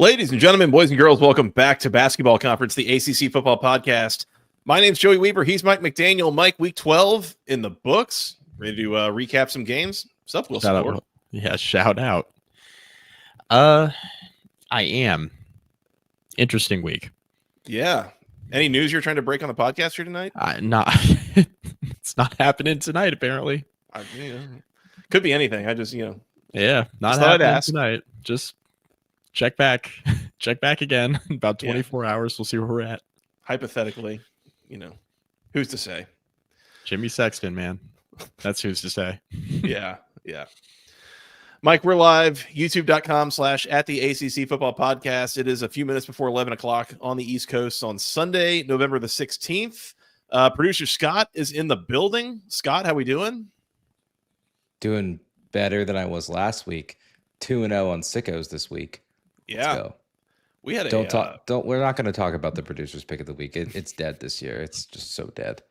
Ladies and gentlemen, boys and girls, welcome back to Basketball Conference, the ACC Football Podcast. My name's Joey Weaver. He's Mike McDaniel. Mike, week 12 in the books. Ready to recap some games? What's up, Will Support? Yeah, shout out. I am. Interesting week. Yeah. Any news you're trying to break on the podcast here tonight? It's not happening tonight, apparently. Could be anything. Not happening tonight. Just check back again in about 24 hours. We'll see where we're at. Hypothetically, who's to say? Jimmy Sexton, man. That's who's to say. Yeah. Mike, we're live, youtube.com/@the ACC Football Podcast. It is a few minutes before 11 o'clock on the East Coast on Sunday, November the 16th. Producer Scott is in the building. Scott, how we doing? Doing better than I was last week. 2-0 on Sickos this week. Yeah. Let's go. We had we're not going to talk about the producer's pick of the week. It's dead this year. It's just so dead.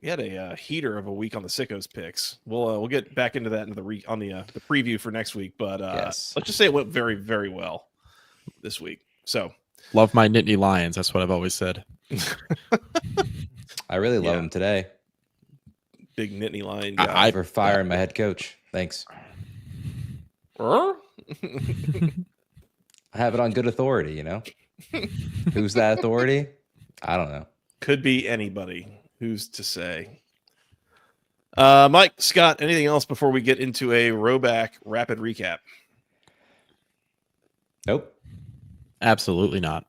We had a heater of a week on the Sickos picks. We'll get back into that in the preview for next week. But yes. Let's just say it went very, very well this week. So love my Nittany Lions. That's what I've always said. I really love him today. Big Nittany Lion guy. For firing my head coach. Thanks. I have it on good authority, Who's that authority? I don't know. Could be anybody. Who's to say? Mike, Scott, anything else before we get into a Rhoback rapid recap? Nope. Absolutely not.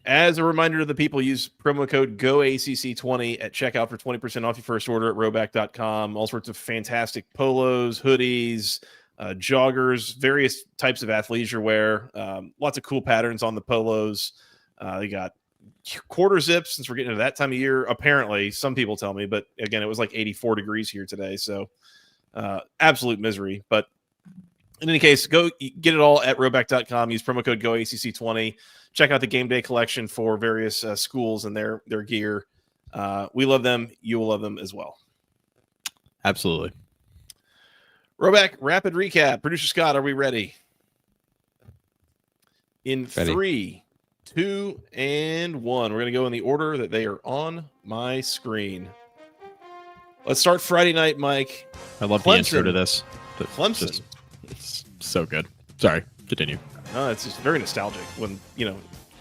As a reminder to the people, use promo code GOACC20 at checkout for 20% off your first order at Rhoback.com. All sorts of fantastic polos, hoodies, joggers, various types of athleisure wear. Lots of cool patterns on the polos. They got quarter zips since we're getting into that time of year. Apparently, some people tell me, but again, it was like 84 degrees here today. So absolute misery. But in any case, go get it all at Rhoback.com. Use promo code GOACC20. Check out the game day collection for various schools and their gear. We love them. You will love them as well. Absolutely. Rhoback rapid recap. Producer Scott, are we ready? In Ready. 3, 2, and 1. We're going to go in the order that they are on my screen. Let's start Friday night, Mike. I love the intro to this. Clemson. It's so good. Sorry. Continue. No, it's just very nostalgic when,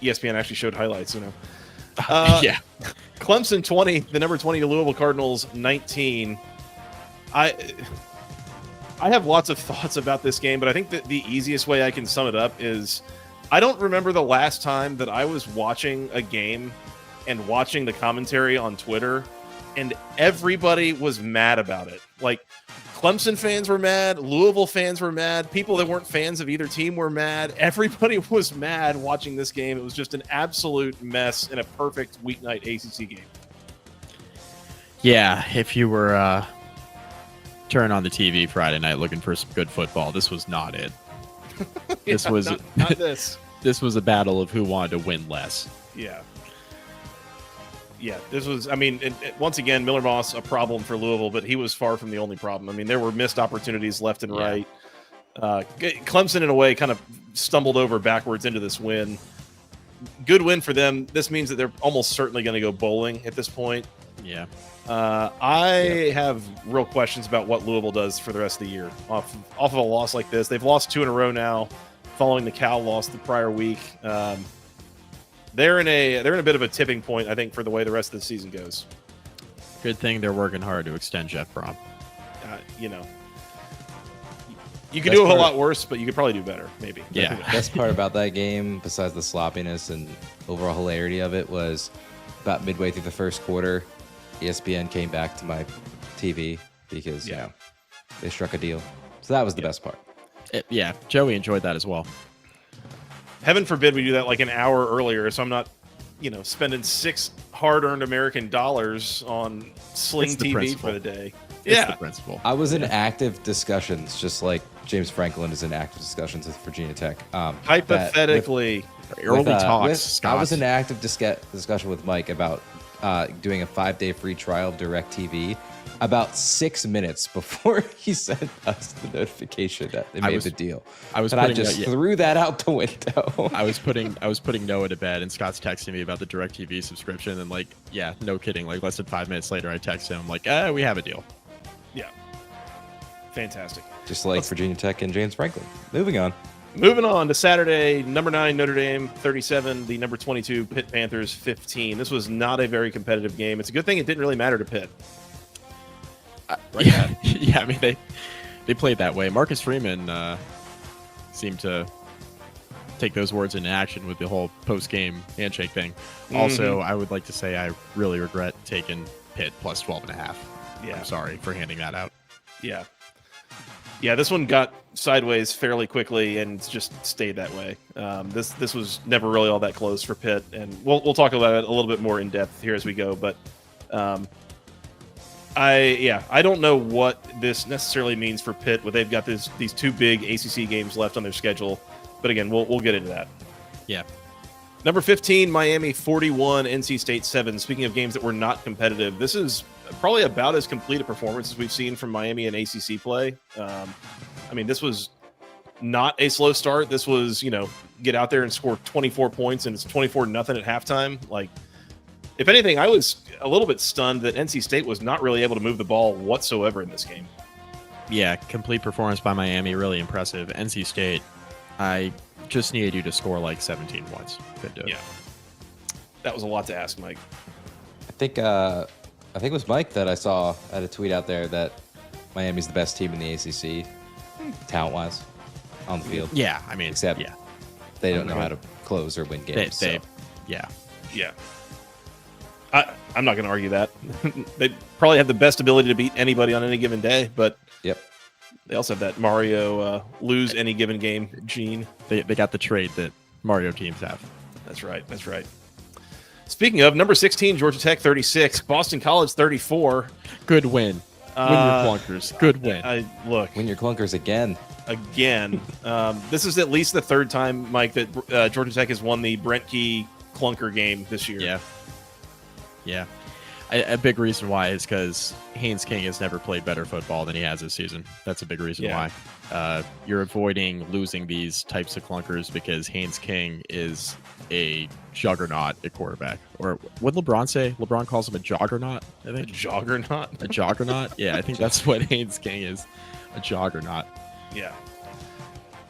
ESPN actually showed highlights, Yeah. Clemson 20, the number 20 to Louisville Cardinals 19. I have lots of thoughts about this game, but I think that the easiest way I can sum it up is I don't remember the last time that I was watching a game and watching the commentary on Twitter and everybody was mad about it. Like, Clemson fans were mad, Louisville fans were mad, people that weren't fans of either team were mad. Everybody was mad watching this game. It was just an absolute mess in a perfect weeknight ACC game. Yeah, if you were turn on the TV Friday night looking for some good football, this was not it. This was not this. This was a battle of who wanted to win less. Yeah, this was, once again, Miller Moss, a problem for Louisville, but he was far from the only problem. There were missed opportunities left and right. Clemson, in a way, kind of stumbled over backwards into this win. Good win for them. This means that they're almost certainly going to go bowling at this point. Yeah. I have real questions about what Louisville does for the rest of the year off of a loss like this. They've lost 2 in a row now, following the Cal loss the prior week. They're in a bit of a tipping point, I think, for the way the rest of the season goes. Good thing they're working hard to extend Jeff Brom. You could do a whole lot worse, but you could probably do better, maybe. Yeah. The best part about that game, besides the sloppiness and overall hilarity of it, was about midway through the first quarter, ESPN came back to my TV because they struck a deal. So that was the best part. Joey enjoyed that as well. Heaven forbid we do that like an hour earlier, so I'm not, spending 6 hard-earned American dollars on Sling TV for the day. It's the principle. I was in active discussions, just like James Franklin is in active discussions with Virginia Tech. Hypothetically. Early talks. I was in active discussion with Mike about doing a 5-day free trial of DirecTV about 6 minutes before he sent us the notification that they made the deal. I just threw that out the window. I was putting Noah to bed, and Scott's texting me about the DirecTV subscription, and like, yeah, no kidding. Like less than 5 minutes later, I text him like, we have a deal. Yeah, fantastic. Just like Virginia Tech and James Franklin. Moving on to Saturday, number 9 Notre Dame 37, the number 22 Pitt Panthers 15. This was not a very competitive game. It's a good thing it didn't really matter to Pitt. Yeah, I mean they played that way. Marcus Freeman seemed to take those words into action with the whole post-game handshake thing. Also, I would like to say I really regret taking Pitt plus 12.5. Yeah, I'm sorry for handing that out. Yeah, this one got sideways fairly quickly and just stayed that way. This was never really all that close for Pitt, and we'll talk about it a little bit more in depth here as we go. But I don't know what this necessarily means for Pitt. What they've got these two big ACC games left on their schedule, but again, we'll get into that. Yeah. Number 15, Miami 41, NC State 7. Speaking of games that were not competitive, this is probably about as complete a performance as we've seen from Miami in ACC play. I mean, this was not a slow start. This was, get out there and score 24 points, and it's 24-0 at halftime. Like, if anything, I was a little bit stunned that NC State was not really able to move the ball whatsoever in this game. Yeah, complete performance by Miami, really impressive. NC State, I just needed you to score like 17 points. Couldn't do it. Yeah, that was a lot to ask, Mike. I think it was Mike that I saw had a tweet out there that Miami's the best team in the ACC, talent-wise, on the field. Yeah, I mean, except they don't know how to close or win games. Yeah. I'm not going to argue that. They probably have the best ability to beat anybody on any given day, but they also have that Mario lose any given game gene. They got the trait that Mario teams have. That's right. Speaking of, number 16, Georgia Tech 36, Boston College 34. Good win. Win your clunkers. Good win. Look. Win your clunkers again. This is at least the third time, Mike, that Georgia Tech has won the Brent Key clunker game this year. Yeah. A big reason why is because Haynes King has never played better football than he has this season. That's a big reason why. You're avoiding losing these types of clunkers because Haynes King is a juggernaut at quarterback. Or what did LeBron say? LeBron calls him a juggernaut, I think. A juggernaut? A juggernaut? Yeah, I think that's what Haynes King is. A juggernaut. Yeah.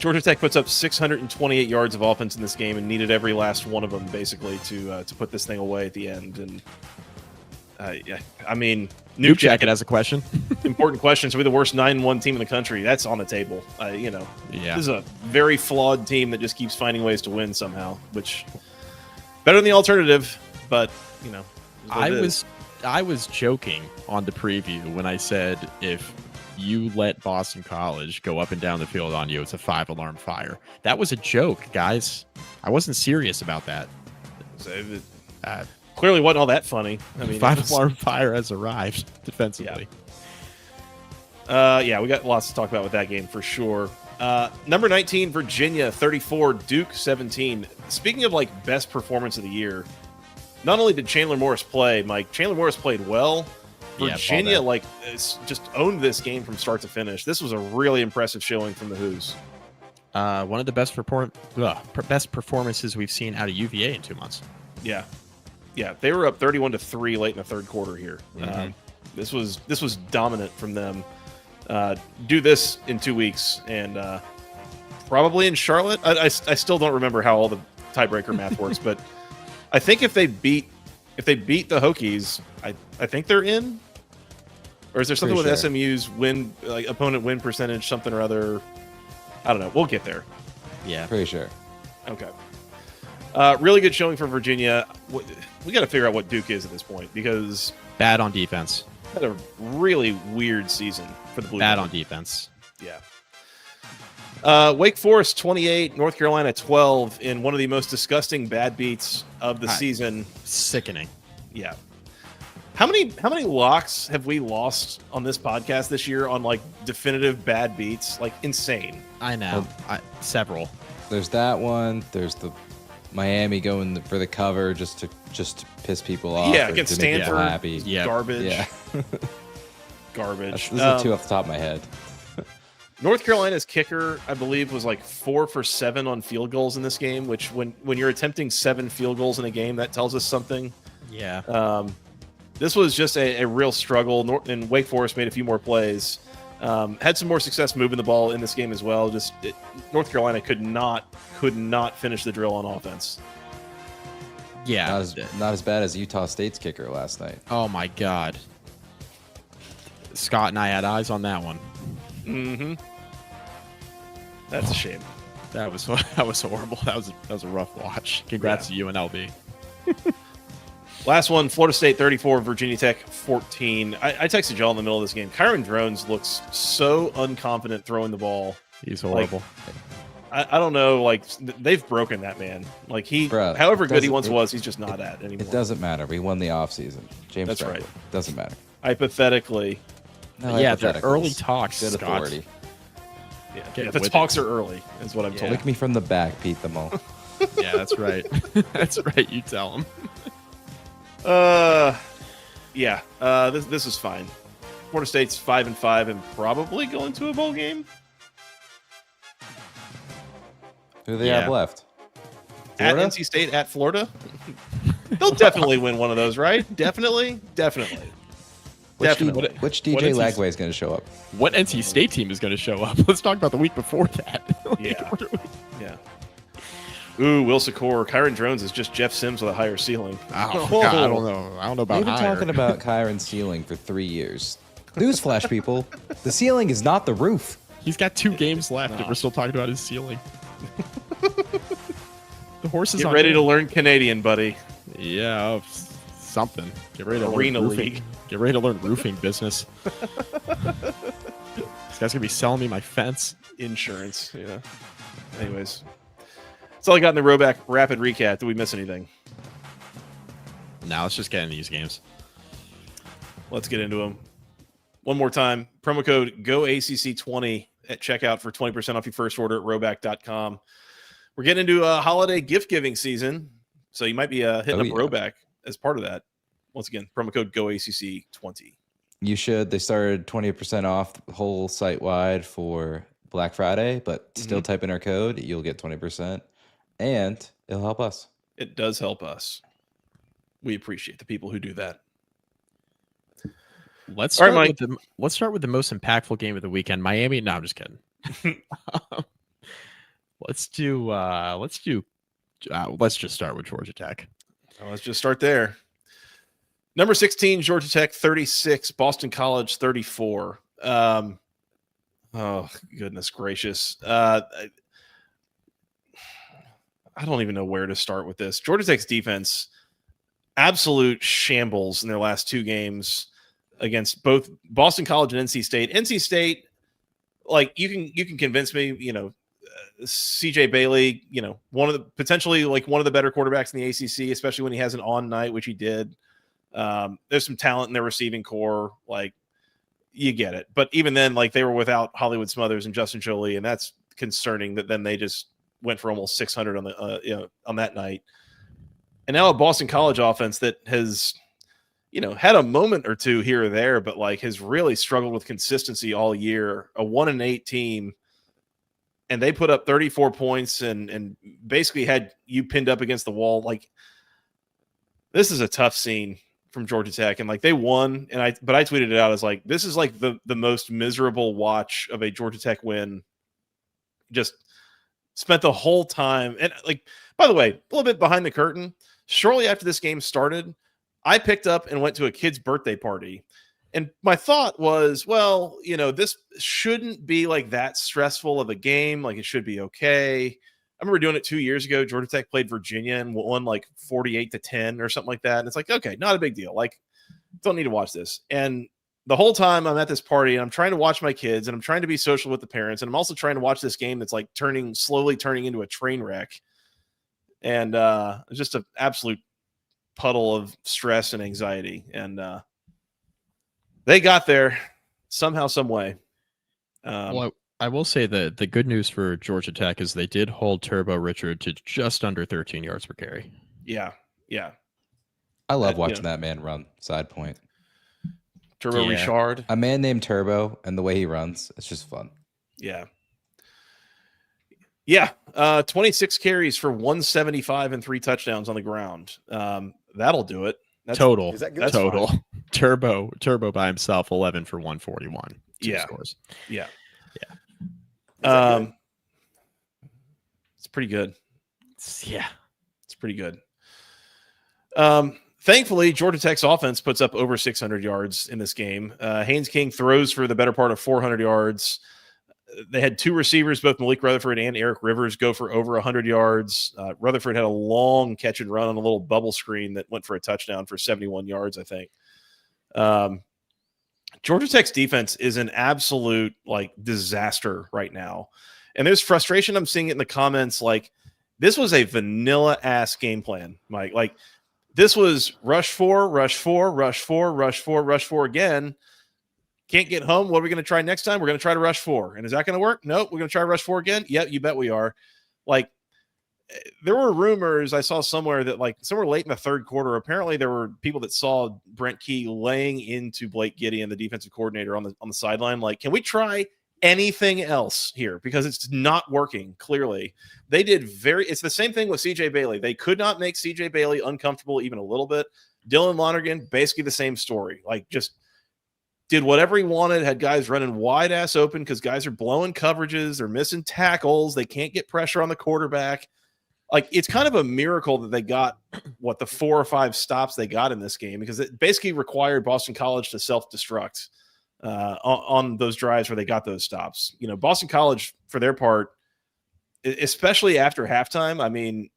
Georgia Tech puts up 628 yards of offense in this game and needed every last one of them, basically, to put this thing away at the end. And I mean, Noob Jacket has a question. Important question. So we're the worst 9-1 team in the country. That's on the table. This is a very flawed team that just keeps finding ways to win somehow, which better than the alternative. But I was joking on the preview when I said if you let Boston College go up and down the field on you, it's a 5-alarm fire. That was a joke, guys. I wasn't serious about that. Clearly wasn't all that funny. I mean, 5-alarm fire has arrived defensively. We got lots to talk about with that game for sure. Number 19, Virginia 34, Duke 17. Speaking of best performance of the year, not only did Chandler Morris play, Mike, Chandler Morris played well. Virginia just owned this game from start to finish. This was a really impressive showing from the Hoos. One of the best best performances we've seen out of UVA in 2 months. Yeah, they were up 31-3 late in the third quarter here. This was dominant from them. Do this in 2 weeks and probably in Charlotte. I still don't remember how all the tiebreaker math works, but I think if they beat the Hokies, I think they're in. Or is there something with SMU's win, opponent win percentage, something or other? I don't know. We'll get there. Yeah, pretty sure. Okay. Really good showing for Virginia. We got to figure out what Duke is at this point because bad on defense. Had a really weird season for the Blue. Bad on defense. Yeah. Wake Forest 28, North Carolina 12 in one of the most disgusting bad beats of the season. Sickening. Yeah. How many locks have we lost on this podcast this year on definitive bad beats? Insane. I know. Several. There's that one. There's the Miami going for the cover just to piss people off. Yeah, against Stanford. Happy. Garbage. Yeah. garbage. Those are two off the top of my head. North Carolina's kicker, I believe, was like 4 for 7 on field goals in this game, which when you're attempting 7 field goals in a game, that tells us something. Yeah. This was just a real struggle. And Wake Forest made a few more plays. Had some more success moving the ball in this game as well. North Carolina could not finish the drill on offense. Yeah. Not as bad as Utah State's kicker last night. Oh my God. Scott and I had eyes on that one. Mm-hmm. That's a shame. That was horrible. That was a rough watch. Congrats to UNLV. Last one, Florida State 34, Virginia Tech 14. I texted y'all in the middle of this game. Kyron Drones looks so unconfident throwing the ball. He's horrible. I don't know. Like, they've broken that man. Like, however good he once was, he's just not at anymore. It doesn't matter. We won the offseason. James That's Bradley. right. Doesn't matter. Hypothetically. No, yeah, the early talks, good Scott. authority. Yeah, the talks are early, is what I'm told. Lick me from the back, Pete the Mole. Yeah, that's right. That's right. You tell him. This is fine. Florida State's 5-5 and probably going to a bowl game. Who do they have left? Florida? At NC State, at Florida. They'll definitely win one of those, right? Definitely. Which DJ Lagway is going to show up? What NC State team is going to show up? Let's talk about the week before that. Yeah. Ooh, Will Secor. Kyron Drones is just Jeff Sims with a higher ceiling. Oh, God, I don't know about We've been higher. talking about Kyron's ceiling for 3 years. Newsflash, people. The ceiling is not the roof. He's got 2 games left, and we're still talking about his ceiling. The horse is Get ready to learn Canadian, buddy. Yeah, something. Get ready to Arena learn roofing. League. Get ready to learn roofing business. This guy's gonna be selling me my fence. Insurance. Yeah. Anyways, that's all I got in the Rhoback rapid recap. Did we miss anything? Now let's just get in these games. Let's get into them. One more time. Promo code GOACC20 at checkout for 20% off your first order at Rhoback.com. We're getting into a holiday gift giving season, so you might be hitting up Rhoback as part of that. Once again, promo code GOACC20. You should. They started 20% off the whole site wide for Black Friday, but still type in our code. You'll get 20%, and it'll help us. It does help us. We appreciate the people who do that. Let's start with the most impactful game of the weekend. Miami. No, I'm just kidding. Let's just start with Georgia Tech. Let's just start there. Number 16, Georgia Tech 36, Boston College 34. Oh, goodness gracious. I don't even know where to start with this. Georgia Tech's defense, absolute shambles in their last 2 games against both Boston College and NC State. NC State, like, you can convince me, CJ Bailey, potentially one of the better quarterbacks in the ACC, especially when he has an on night, which he did. There's some talent in their receiving core, like, you get it. But even then, like, they were without Hollywood Smothers and Justin Jolie, and that's concerning that then they just went for almost 600 on the on that night. And now a Boston College offense that has had a moment or two here or there, but like has really struggled with consistency all year. A 1-8 team, and they put up 34 points and basically had you pinned up against the wall. Like, this is a tough scene from Georgia Tech, and like they won, but I tweeted it out as like, this is like the most miserable watch of a Georgia Tech win. Just spent the whole time, and like, by the way, a little bit behind the curtain. Shortly after this game started, I picked up and went to a kid's birthday party. And my thought was, well, this shouldn't be like that stressful of a game. Like, it should be okay. I remember doing it 2 years ago. Georgia Tech played Virginia and won like 48-10 or something like that. And it's like, okay, not a big deal. Like, don't need to watch this. And the whole time I'm at this party and I'm trying to watch my kids and I'm trying to be social with the parents. And I'm also trying to watch this game that's like slowly turning into a train wreck. And it's just an absolute puddle of stress and anxiety. And they got there somehow, some way. Well, I will say that the good news for Georgia Tech is they did hold Turbo Richard to just under 13 yards per carry. Yeah. I love watching that man run. Side point. Turbo Yeah. Richard. A man named Turbo, and the way he runs, it's just fun. Yeah. 26 carries for 175 and 3 touchdowns on the ground. That'll do it. Total. Is that good? That's Total. fine. Turbo by himself, 11 for 141. Two Yeah. scores. Yeah. Is that good? It's pretty good. Yeah. It's pretty good. Thankfully, Georgia Tech's offense puts up over 600 yards in this game. Haynes King throws for the better part of 400 yards. They had 2 receivers, both Malik Rutherford and Eric Rivers, go for over 100 yards. Rutherford had a long catch and run on a little bubble screen that went for a touchdown for 71 yards, I think. Georgia Tech's defense is an absolute disaster right now. And there's frustration I'm seeing it in the comments. This was a vanilla ass game plan, Mike. This was rush 4, rush 4, rush 4, rush 4, rush 4 again. Can't get home. What are we going to try next time? We're going to try to rush 4. And is that going to work? Nope. We're going to try to rush 4 again. Yep, you bet we are. There were rumors I saw somewhere that somewhere late in the third quarter, apparently there were people that saw Brent Key laying into Blake Gideon, the defensive coordinator, on the sideline. Can we try anything else here? Because it's not working, clearly. They did it's the same thing with CJ Bailey. They could not make CJ Bailey uncomfortable even a little bit. Dylan Lonergan, basically the same story. Just did whatever he wanted, had guys running wide ass open because guys are blowing coverages, they're missing tackles, they can't get pressure on the quarterback. It's kind of a miracle that they got the 4 or 5 stops they got in this game, because it basically required Boston College to self-destruct on those drives where they got those stops. Boston College, for their part, especially after halftime, I mean,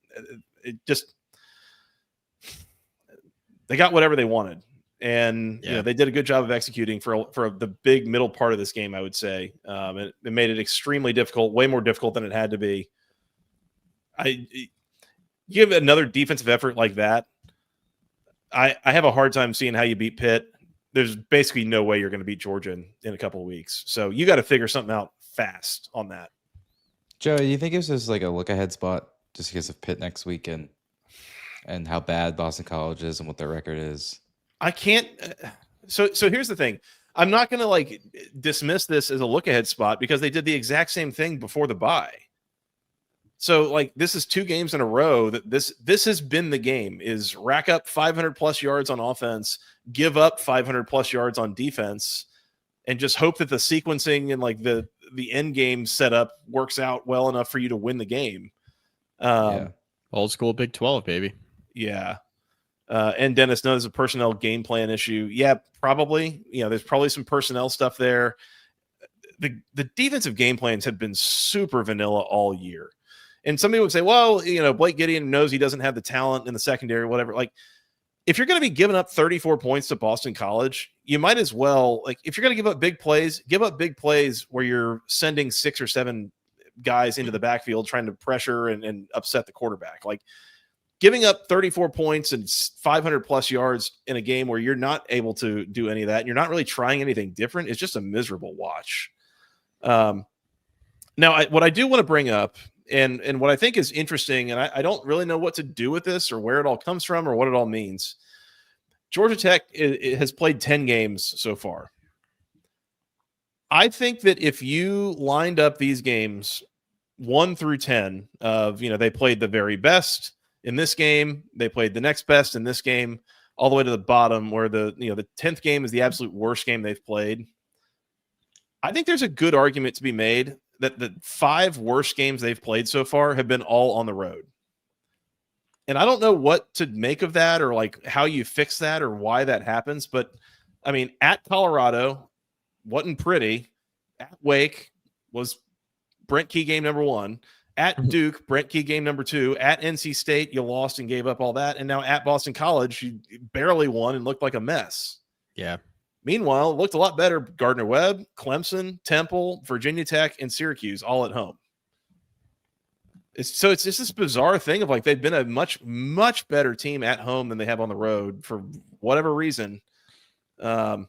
they got whatever they wanted. And they did a good job of executing for the big middle part of this game, I would say. It made it extremely difficult, way more difficult than it had to be. You give another defensive effort like that, I have a hard time seeing how you beat Pitt. There's basically no way you're going to beat Georgia in a couple of weeks. So you got to figure something out fast on that. Joe, do you think it was just a look-ahead spot just because of Pitt next week and how bad Boston College is and what their record is? I can't. So here's the thing. I'm not going to dismiss this as a look-ahead spot because they did the exact same thing before the bye. So this is 2 games in a row that this has been the game, is rack up 500 plus yards on offense, give up 500 plus yards on defense, and just hope that the sequencing and the end game setup works out well enough for you to win the game. Old school Big 12, baby. Yeah. And Dennis knows a personnel game plan issue. Yeah, probably. There's probably some personnel stuff there. The defensive game plans have been super vanilla all year. And some people would say, well, Blake Gideon knows he doesn't have the talent in the secondary, whatever. If you're going to be giving up 34 points to Boston College, you might as well, if you're going to give up big plays where you're sending 6 or 7 guys into the backfield trying to pressure and upset the quarterback. Giving up 34 points and 500 plus yards in a game where you're not able to do any of that and you're not really trying anything different is just a miserable watch. Now, what I do want to bring up, and what I think is interesting, and I don't really know what to do with this or where it all comes from or what it all means. Georgia Tech has played 10 games so far. I think that if you lined up these games 1 through 10 of, they played the very best in this game, they played the next best in this game, all the way to the bottom where the 10th game is the absolute worst game they've played. I think there's a good argument to be made that the 5 worst games they've played so far have been all on the road. And I don't know what to make of that or how you fix that or why that happens. But I mean, at Colorado wasn't pretty. At Wake was Brent Key game number 1. At Duke, Brent Key game number 2. At NC State, you lost and gave up all that. And now at Boston College, you barely won and looked like a mess. Yeah. Meanwhile, it looked a lot better. Gardner-Webb, Clemson, Temple, Virginia Tech, and Syracuse all at home. It's just this bizarre thing of they've been a much, much better team at home than they have on the road for whatever reason. The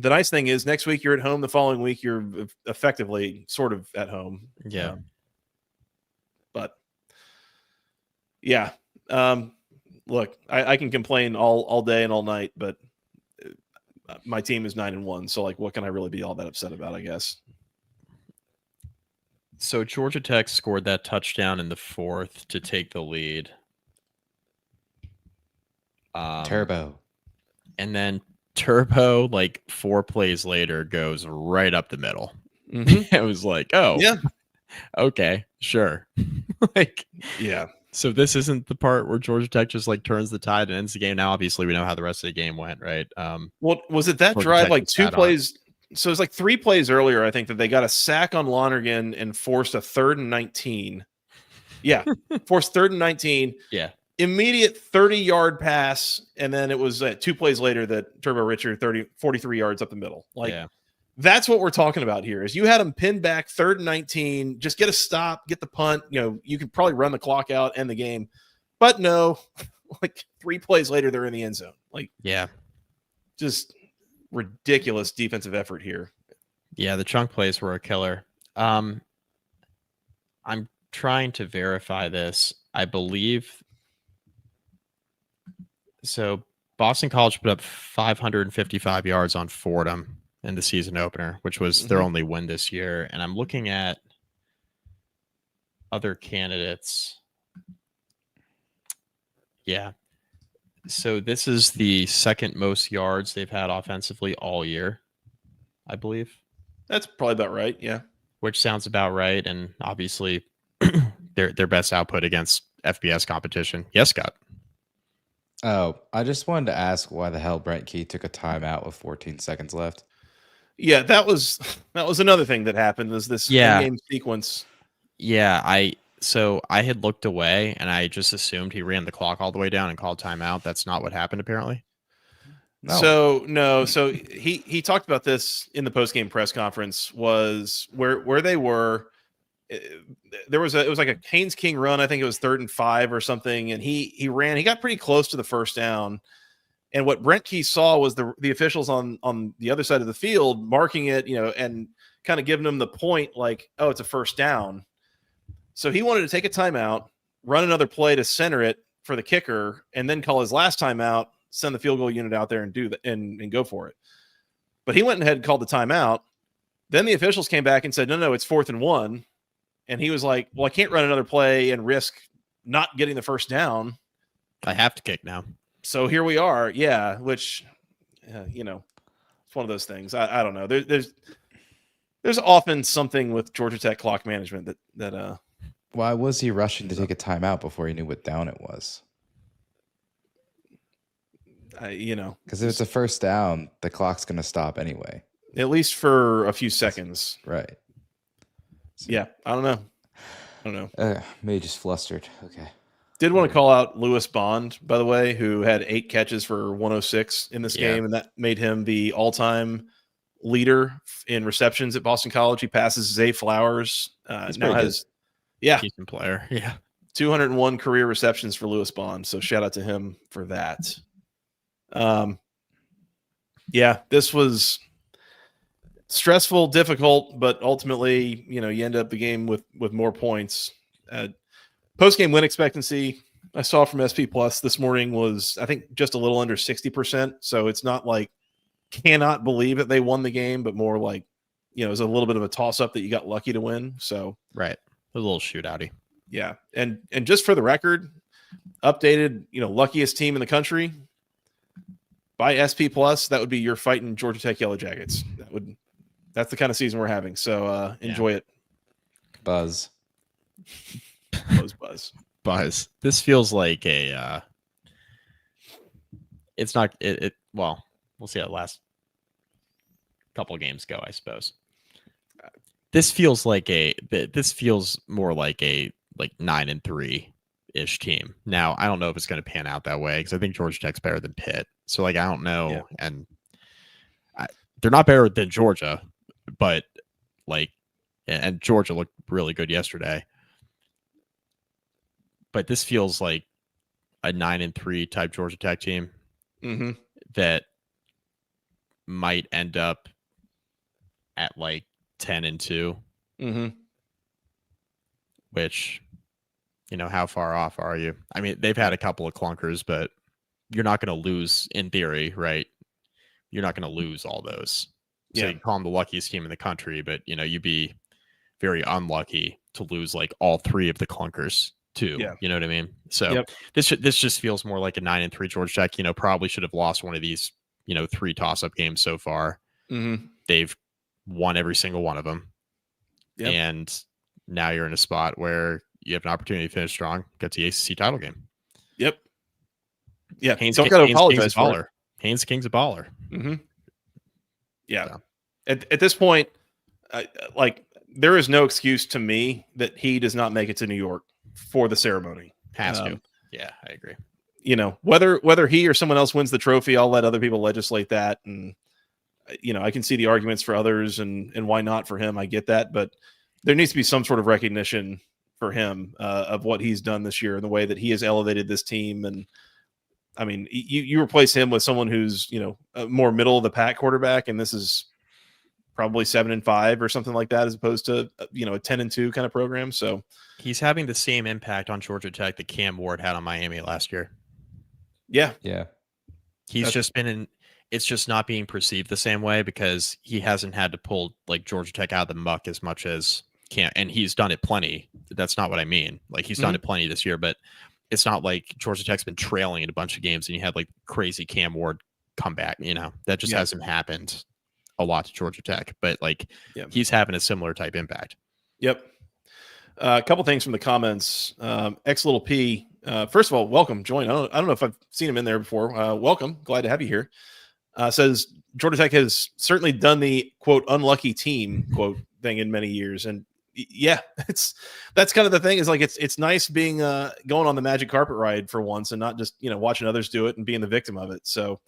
nice thing is next week you're at home. The following week you're effectively sort of at home. Yeah. But yeah, look, I can complain all day and all night, but my team is 9-1. So like, what can I really be all that upset about? I guess. So Georgia Tech scored that touchdown in the 4th to take the lead. Turbo. And then Turbo, like 4 plays later, goes right up the middle. Mm-hmm. It was like, oh, yeah, okay, sure. Like, yeah. so this isn't the part where Georgia Tech just like turns the tide and ends the game. Now, obviously, we know how the rest of the game went, right? Well, was it that Georgia drive Tech like just 2 sat on it. plays? So it was like 3 plays earlier, I think, that they got a sack on Lonergan and forced a 3rd and 19. Yeah, forced 3rd and 19. Yeah. Immediate 30-yard pass, and then it was 2 plays later that Turbo Richard 43 yards up the middle. Like, that's what we're talking about here. Is you had them pinned back 3rd and 19, just get a stop, get the punt. You know, you could probably run the clock out, end the game, but no, like 3 plays later, they're in the end zone. Like, yeah, just ridiculous defensive effort here. Yeah, the chunk plays were a killer. I'm trying to verify this. I believe so. Boston College put up 555 yards on Fordham in the season opener, which was their only win this year. And I'm looking at other candidates. Yeah. So this is the 2nd most yards they've had offensively all year, I believe. That's probably about right. Yeah. Which sounds about right. And obviously their best output against FBS competition. Yes, Scott. Oh, I just wanted to ask why the hell Brent Key took a timeout with 14 seconds left. Yeah, that was another thing that happened. Was this game sequence? Yeah, I had looked away and I just assumed he ran the clock all the way down and called timeout. That's not what happened, apparently. No. So he talked about this in the post-game press conference. Was where they were. It was like a Haynes King run. I think it was 3rd and 5 or something, and he ran. He got pretty close to the first down. And what Brent Key saw was the officials on the other side of the field marking it, and kind of giving them the point like, oh, it's a first down. So he wanted to take a timeout, run another play to center it for the kicker, and then call his last timeout, send the field goal unit out there and do that and go for it. But he went ahead and called the timeout. Then the officials came back and said, no, it's 4th and 1. And he was like, well, I can't run another play and risk not getting the first down. I have to kick now. So here we are. Yeah. Which, it's one of those things. I don't know. There's often something with Georgia Tech clock management that Why was he rushing to take a timeout before he knew what down it was? Because if it's a first down, the clock's going to stop anyway. At least for a few seconds. Right. So, yeah. I don't know. Maybe just flustered. Okay. Did want to call out Lewis Bond, by the way, who had 8 catches for 106 in this game, and that made him the all-time leader in receptions at Boston College. He passes Zay Flowers. Now has decent player. Yeah. 201 career receptions for Lewis Bond. So shout out to him for that. This was stressful, difficult, but ultimately, you end up the game with more points. Post-game win expectancy I saw from SP Plus this morning was, I think, just a little under 60%. So it's not like cannot believe that they won the game, but more like, it was a little bit of a toss-up that you got lucky to win. So right, a little shootouty. Yeah, and just for the record, updated, luckiest team in the country by SP Plus, that would be your fighting Georgia Tech Yellow Jackets. That's the kind of season we're having. So enjoy it. Buzz. Buzz. This feels like a. It's not. Well, we'll see how the last couple of games go, I suppose. This feels like This feels more like a 9-3 ish team. Now, I don't know if it's going to pan out that way because I think Georgia Tech's better than Pitt. So, I don't know, and they're not better than Georgia, but and Georgia looked really good yesterday. But this feels like a 9-3 type Georgia Tech team that might end up at 10-2, which, how far off are you? I mean, they've had a couple of clunkers, but you're not going to lose in theory, right? you're not going to lose all those. So Yeah. you can call them the luckiest team in the country, but you'd be very unlucky to lose like all three of the clunkers too. Yeah. You know what I mean? So this just feels more like a 9-3 Georgia Tech. Probably should have lost one of these 3 toss-up games so far. Mm-hmm. They've won every single one of them. Yep. And now you're in a spot where you have an opportunity to finish strong, get to the ACC title game. Yep. Yeah. Haynes, don't got to apologize King's for baller. it. Haynes King's a baller. Mm-hmm. Yeah. So. At this point, there is no excuse to me that he does not make it to New York for the ceremony. Has to. Yeah, I agree. Whether he or someone else wins the trophy, I'll let other people legislate that. And, I can see the arguments for others and why not for him. I get that. But there needs to be some sort of recognition for him of what he's done this year and the way that he has elevated this team. And, I mean, you replace him with someone who's, a more middle of the pack quarterback, and this is probably 7-5 or something like that, as opposed to, a 10-2 kind of program. So he's having the same impact on Georgia Tech that Cam Ward had on Miami last year. Yeah. He's just been it's just not being perceived the same way because he hasn't had to pull like Georgia Tech out of the muck as much as Cam, and he's done it plenty. That's not what I mean. Like he's done it plenty this year, but it's not like Georgia Tech's been trailing in a bunch of games and you had like crazy Cam Ward comeback. That just hasn't happened a lot to Georgia Tech, but he's having a similar type impact. Yep. A couple things from the comments. X little P. First of all, welcome, join. I don't know if I've seen him in there before. Welcome, glad to have you here. Says Georgia Tech has certainly done the quote unlucky team quote thing in many years, and yeah, that's kind of the thing. Is like it's nice being going on the magic carpet ride for once and not just watching others do it and being the victim of it. So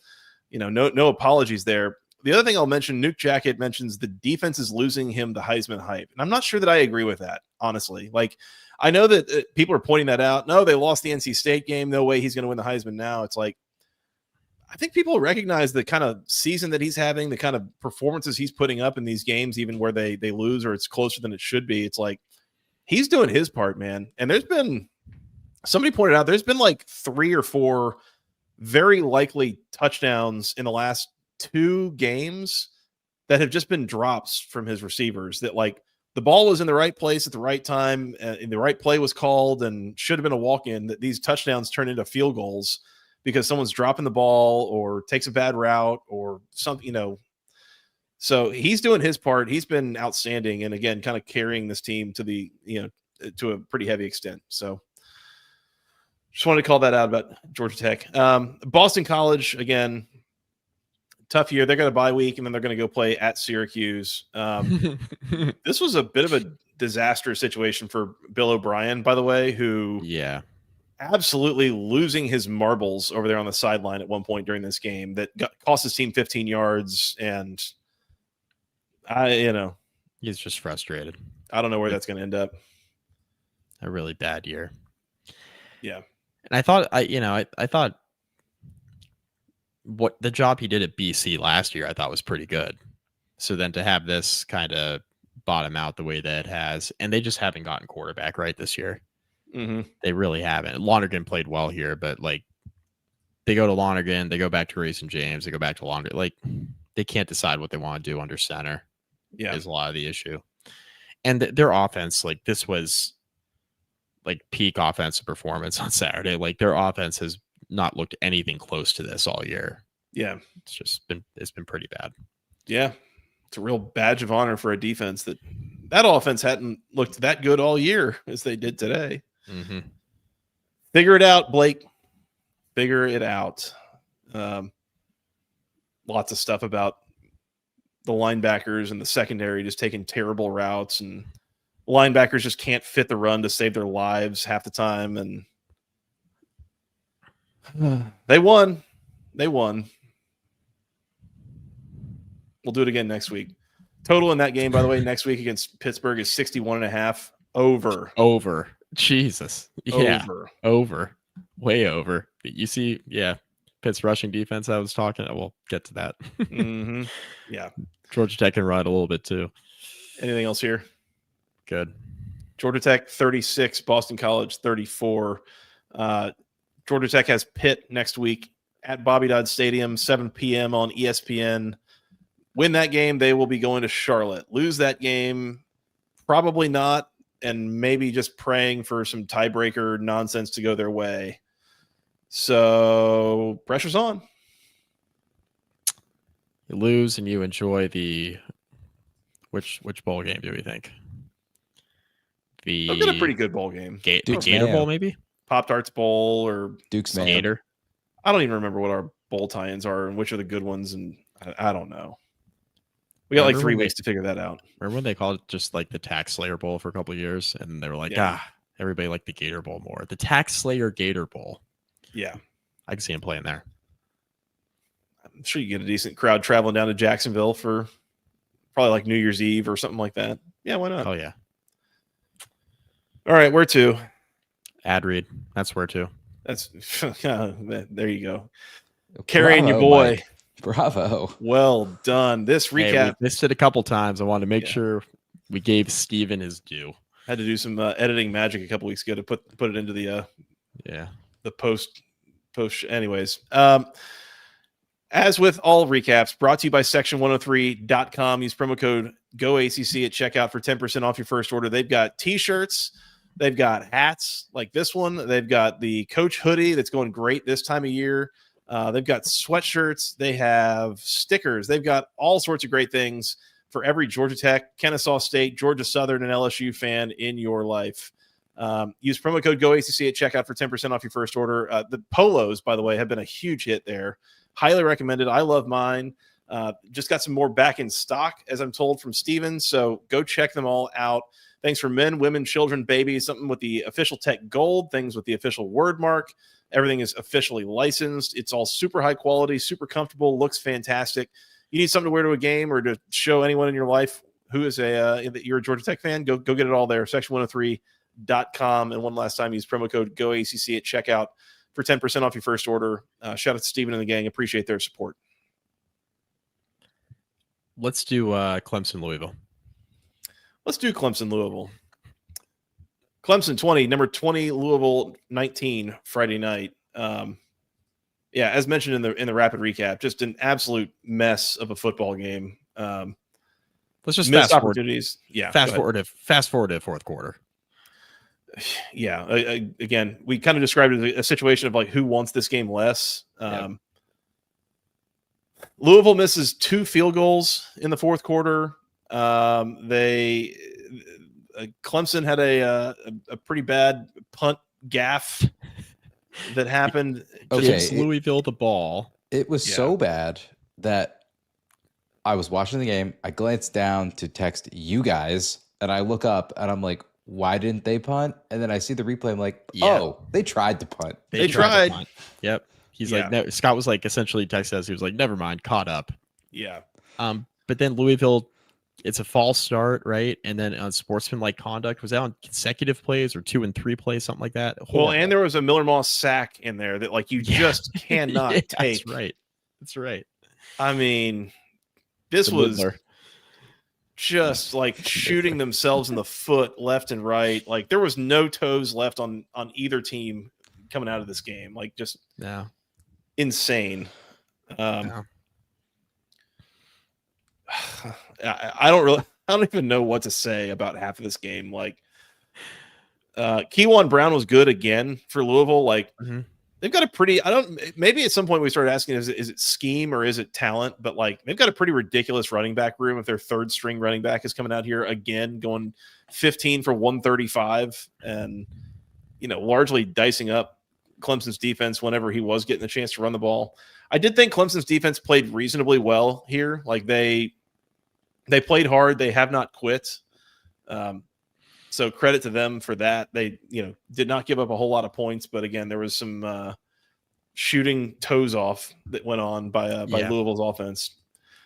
no apologies there. The other thing I'll mention, Nuke Jacket mentions the defense is losing him the Heisman hype. And I'm not sure that I agree with that, honestly. Like, I know that people are pointing that out. No, they lost the NC State game. No way he's going to win the Heisman now. It's like, I think people recognize the kind of season that he's having, the kind of performances he's putting up in these games, even where they lose or it's closer than it should be. It's like, he's doing his part, man. And somebody pointed out, there's been like 3 or 4 very likely touchdowns in the last 2 games that have just been drops from his receivers, that like the ball was in the right place at the right time and the right play was called and should have been a walk-in, that these touchdowns turn into field goals because someone's dropping the ball or takes a bad route or something, So he's doing his part. He's been outstanding. And again, kind of carrying this team to the, to a pretty heavy extent. So just wanted to call that out about Georgia Tech. Boston College, again, tough year. They're going to bye week, and then they're going to go play at Syracuse. This was a bit of a disastrous situation for Bill O'Brien, by the way, who absolutely losing his marbles over there on the sideline at one point during this game that cost his team 15 yards. And he's just frustrated. I don't know where that's going to end up. A really bad year. Yeah. And I thought, I thought what the job he did at BC last year, I thought was pretty good. So then to have this kind of bottom out the way that it has, and they just haven't gotten quarterback right this year. Mm-hmm. They really haven't. Lonergan played well here, but like they go to Lonergan, they go back to Racing James, they go back to Lonergan. Like they can't decide what they want to do under center. Yeah, is a lot of the issue. And their offense, like this was like peak offensive performance on Saturday. Like their offense has not looked anything close to this all year. Yeah, it's been pretty bad. Yeah, it's a real badge of honor for a defense that offense hadn't looked that good all year as they did today. Mm-hmm. Figure it out, Blake. Figure it out. Lots of stuff about the linebackers and the secondary just taking terrible routes, and linebackers just can't fit the run to save their lives half the time. And they won. We'll do it again next week. Total in that game, by the way, next week against Pittsburgh is 61.5. Over. Jesus. Yeah. Over. Way over. You see, Pitt's rushing defense I was talking about. We'll get to that. Mm-hmm. Yeah. Georgia Tech can ride a little bit too. Anything else here? Good. Georgia Tech 36, Boston College 34. Georgia Tech has Pitt next week at Bobby Dodd Stadium, 7 p.m. on ESPN. Win that game, they will be going to Charlotte. Lose that game, probably not, and maybe just praying for some tiebreaker nonsense to go their way. So pressure's on. You lose and you enjoy the which bowl game do we think? They've got a pretty good bowl game. The Duke's Gator Mayo. Bowl, maybe? Pop-Tarts Bowl or Duke's Mayo. Gator. I don't even remember what our bowl tie-ins are and which are the good ones, and I don't know. We got like 3 weeks to figure that out. Remember when they called it just like the Tax Slayer Bowl for a couple of years, and they were like, everybody liked the Gator Bowl more. The Tax Slayer Gator Bowl. Yeah. I can see him playing there. I'm sure you get a decent crowd traveling down to Jacksonville for probably like New Year's Eve or something like that. Yeah, why not? Oh, yeah. All right, where to? Ad read. That's where to. That's there you go. Carrying your boy. Mike. Bravo. Well done. This recap. Hey, we missed it a couple times. I wanted to make sure we gave Steven his due. Had to do some editing magic a couple weeks ago to put it into the post. Anyways, as with all recaps, brought to you by section103.com. Use promo code GOACC at checkout for 10% off your first order. They've got t-shirts, they've got hats like this one, they've got the coach hoodie that's going great this time of year. They've got sweatshirts, they have stickers, they've got all sorts of great things for every Georgia Tech, Kennesaw State, Georgia Southern, and LSU fan in your life. Use promo code GOACC at checkout for 10% off your first order. The polos, by the way, have been a huge hit there. Highly recommended. I love mine. Just got some more back in stock, as I'm told from Steven. So go check them all out. Thanks for men, women, children, babies, something with the official Tech gold, things with the official word mark. Everything is officially licensed. It's all super high quality, super comfortable, looks fantastic. You need something to wear to a game or to show anyone in your life who is you're a Georgia Tech fan, go get it all there. Section103.com. And one last time, use promo code GOACC at checkout for 10% off your first order. Shout out to Steven and the gang. Appreciate their support. Let's do Clemson Louisville. Let's do Clemson Louisville. Clemson 20, number 20, Louisville 19, Friday night. As mentioned in the rapid recap, just an absolute mess of a football game. Let's just missed fast forward. Opportunities. Yeah, fast forward to fourth quarter. Yeah, again, we kind of described it as a situation of like who wants this game less. Louisville misses 2 field goals in the fourth quarter. Clemson had a pretty bad punt gaff that happened. Gives Louisville the ball. It was so bad that I was watching the game. I glanced down to text you guys, and I look up, and I'm like, why didn't they punt? And then I see the replay. I'm like, oh, they tried to punt. They tried. To punt. Yep. He's like, Scott was like, essentially texted us. He was like, never mind, caught up. Yeah. But then Louisville, it's a false start, right? And then on sportsmanlike conduct, was that on consecutive plays or 2 and 3 plays, something like that? Well, and there was a Miller Moss sack in there that like you just cannot take. That's right. I mean, this was just like shooting themselves in the foot left and right. Like there was no toes left on either team coming out of this game. Like just insane. I don't even know what to say about half of this game. Like Kewan Brown was good again for Louisville. Like they've got a pretty, maybe at some point we started asking, is it scheme or is it talent? But like they've got a pretty ridiculous running back room if their third string running back is coming out here again, going 15 for 135 and, largely dicing up Clemson's defense whenever he was getting the chance to run the ball. I did think Clemson's defense played reasonably well here. Like they played hard. They have not quit. So credit to them for that. They, did not give up a whole lot of points, but again, there was some shooting toes off that went on by Louisville's offense.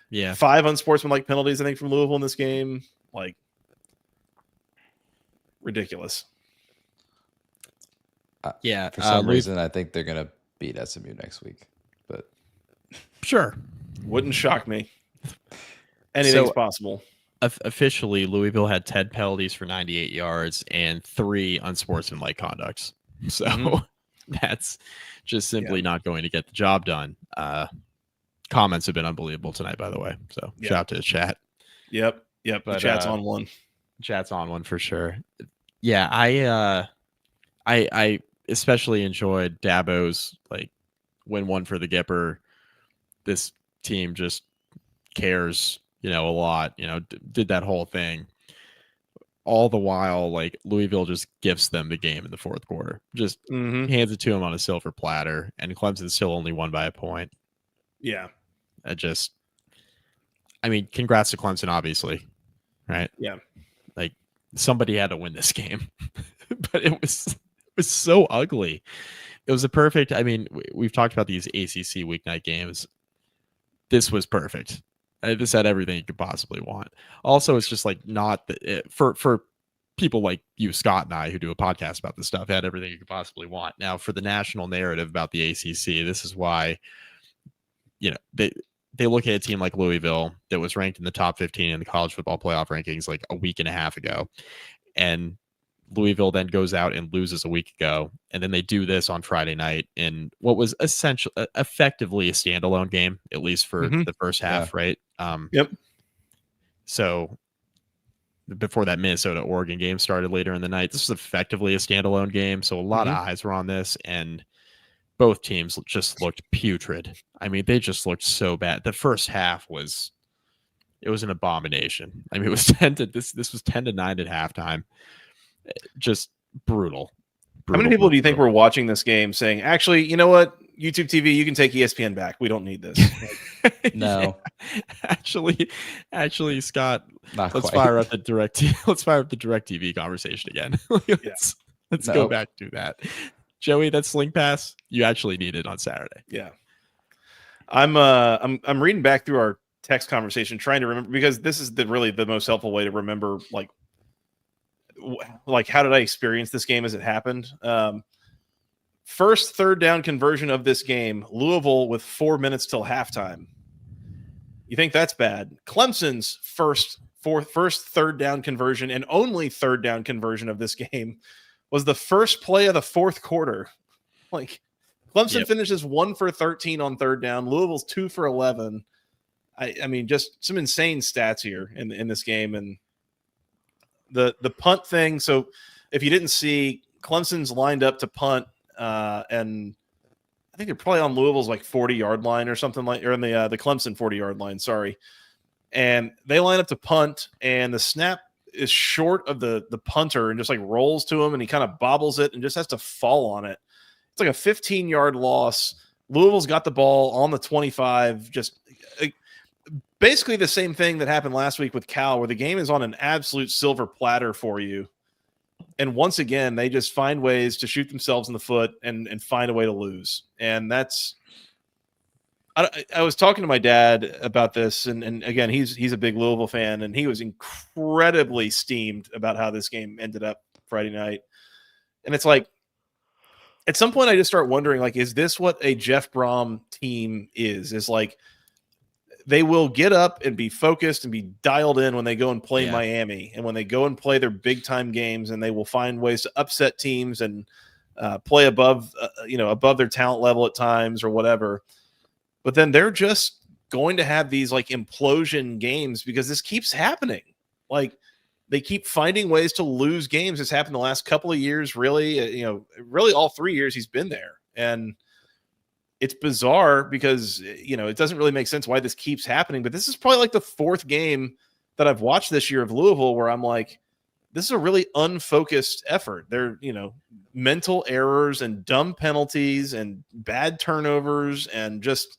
Yeah. 5 unsportsmanlike penalties, I think, from Louisville in this game. Like ridiculous. For some reason, I think they're going to beat SMU next week, but sure. Wouldn't shock me. Anything's possible. Officially, Louisville had 10 penalties for 98 yards and 3 unsportsmanlike conducts. So That's just simply not going to get the job done. Comments have been unbelievable tonight, by the way. So shout out to the chat. Yep. But, the chat's on one. Chat's on one for sure. Yeah, I especially enjoyed Dabo's like win one for the Gipper. This team just cares, a lot. Did that whole thing. All the while, like Louisville just gifts them the game in the fourth quarter. Just hands it to them on a silver platter, and Clemson still only won by a point. Yeah. Congrats to Clemson, obviously, right? Yeah. Like somebody had to win this game, but it was so ugly. It was a perfect. We've talked about these ACC weeknight games. This was perfect. This had everything you could possibly want. Also, it's just like not for people like you, Scott, and I, who do a podcast about this stuff, had everything you could possibly want. Now, for the national narrative about the ACC, this is why, they look at a team like Louisville that was ranked in the top 15 in the college football playoff rankings like a week and a half ago. And Louisville then goes out and loses a week ago. And then they do this on Friday night in what was effectively a standalone game, at least for the first half, right? Yep. So before that Minnesota-Oregon game started later in the night, this was effectively a standalone game. So a lot of eyes were on this, and both teams just looked putrid. They just looked so bad. The first half was an abomination. It was 10-9 at halftime. Just brutal. How many people do you think were watching this game saying, actually, you know what? YouTube TV, you can take ESPN back. We don't need this. No. Actually, Scott, Not let's quite. fire up the direct TV conversation again. Let's go back to that. Joey, that sling pass, you actually need it on Saturday. Yeah. I'm reading back through our text conversation, trying to remember, because this is really the most helpful way to remember, like how did I experience this game as it happened? First third down conversion of this game, Louisville with 4 minutes till halftime. You think that's bad? Clemson's first third down conversion and only third down conversion of this game was the first play of the fourth quarter. Like Clemson finishes 1 for 13 on third down. Louisville's 2 for 11. Just some insane stats here in this game. And the punt thing. So if you didn't see, Clemson's lined up to punt, and I think they're probably on Louisville's 40-yard line or something or in the Clemson 40-yard line. Sorry. And they line up to punt, and the snap is short of the punter and just rolls to him, and he kind of bobbles it and just has to fall on it. It's like a 15-yard loss. Louisville's got the ball on the 25, just basically the same thing that happened last week with Cal, where the game is on an absolute silver platter for you. And once again, they just find ways to shoot themselves in the foot and find a way to lose. And that's – I was talking to my dad about this, and again, he's a big Louisville fan, and he was incredibly steamed about how this game ended up Friday night. And it's like, at some point I just start wondering, is this what a Jeff Brom team is? Is they will get up and be focused and be dialed in when they go and play Miami, and when they go and play their big time games, and they will find ways to upset teams and play above their talent level at times or whatever. But then they're just going to have these implosion games because this keeps happening. They keep finding ways to lose games. It's happened the last couple of years, really, really all 3 years he's been there. And it's bizarre because, it doesn't really make sense why this keeps happening. But this is probably the fourth game that I've watched this year of Louisville where I'm like, this is a really unfocused effort. They're, mental errors and dumb penalties and bad turnovers. And just,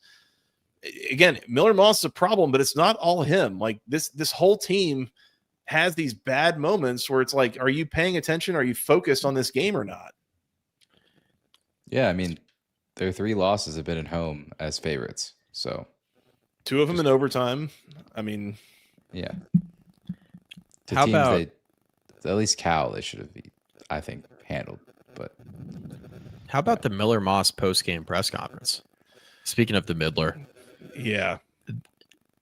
again, Miller Moss is a problem, but it's not all him. This whole team has these bad moments where it's are you paying attention? Are you focused on this game or not? Yeah, their 3 losses have been at home as favorites. So 2 of them in overtime. Yeah. How about at least Cal, they should have, I think, handled. But how about the Miller Moss post-game press conference? Speaking of the Midler. Yeah.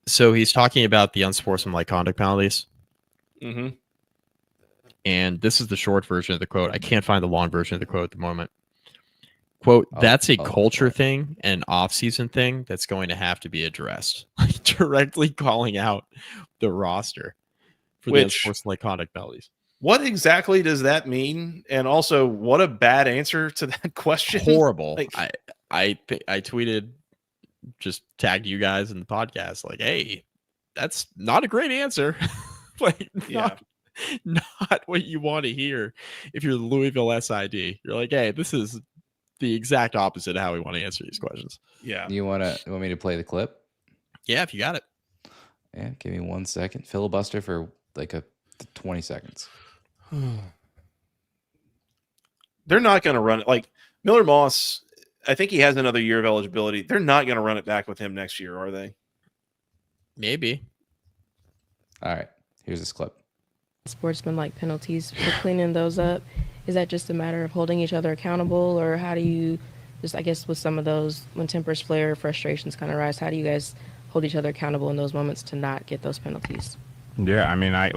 So he's talking about the unsportsmanlike conduct penalties. Mm-hmm. And this is the short version of the quote. I can't find the long version of the quote at the moment. Quote, I'll- that's a I'll- culture thing and off-season thing that's going to have to be addressed. Like directly calling out the roster for the unsportsmanlike conduct penalties. What exactly does that mean? And also, what a bad answer to that question. Horrible. Like, I tweeted, just tagged you guys in the podcast, like, hey, that's not a great answer. Like, not what you want to hear if you're the Louisville SID. You're like, hey, this is the exact opposite of how we want to answer these questions. Yeah. You want me to play the clip? Yeah, if you got it. Yeah, give me 1 second. Filibuster for like 20 seconds. They're not going to run it. Like Miller Moss, I think he has another year of eligibility. They're not going to run it back with him next year, are they? Maybe. All right, here's this clip. Sportsmanlike penalties for cleaning those up. Is that just a matter of holding each other accountable, or how do you just, I guess, with some of those, when tempers flare, frustrations kind of rise, how do you guys hold each other accountable in those moments to not get those penalties? Yeah, I mean, I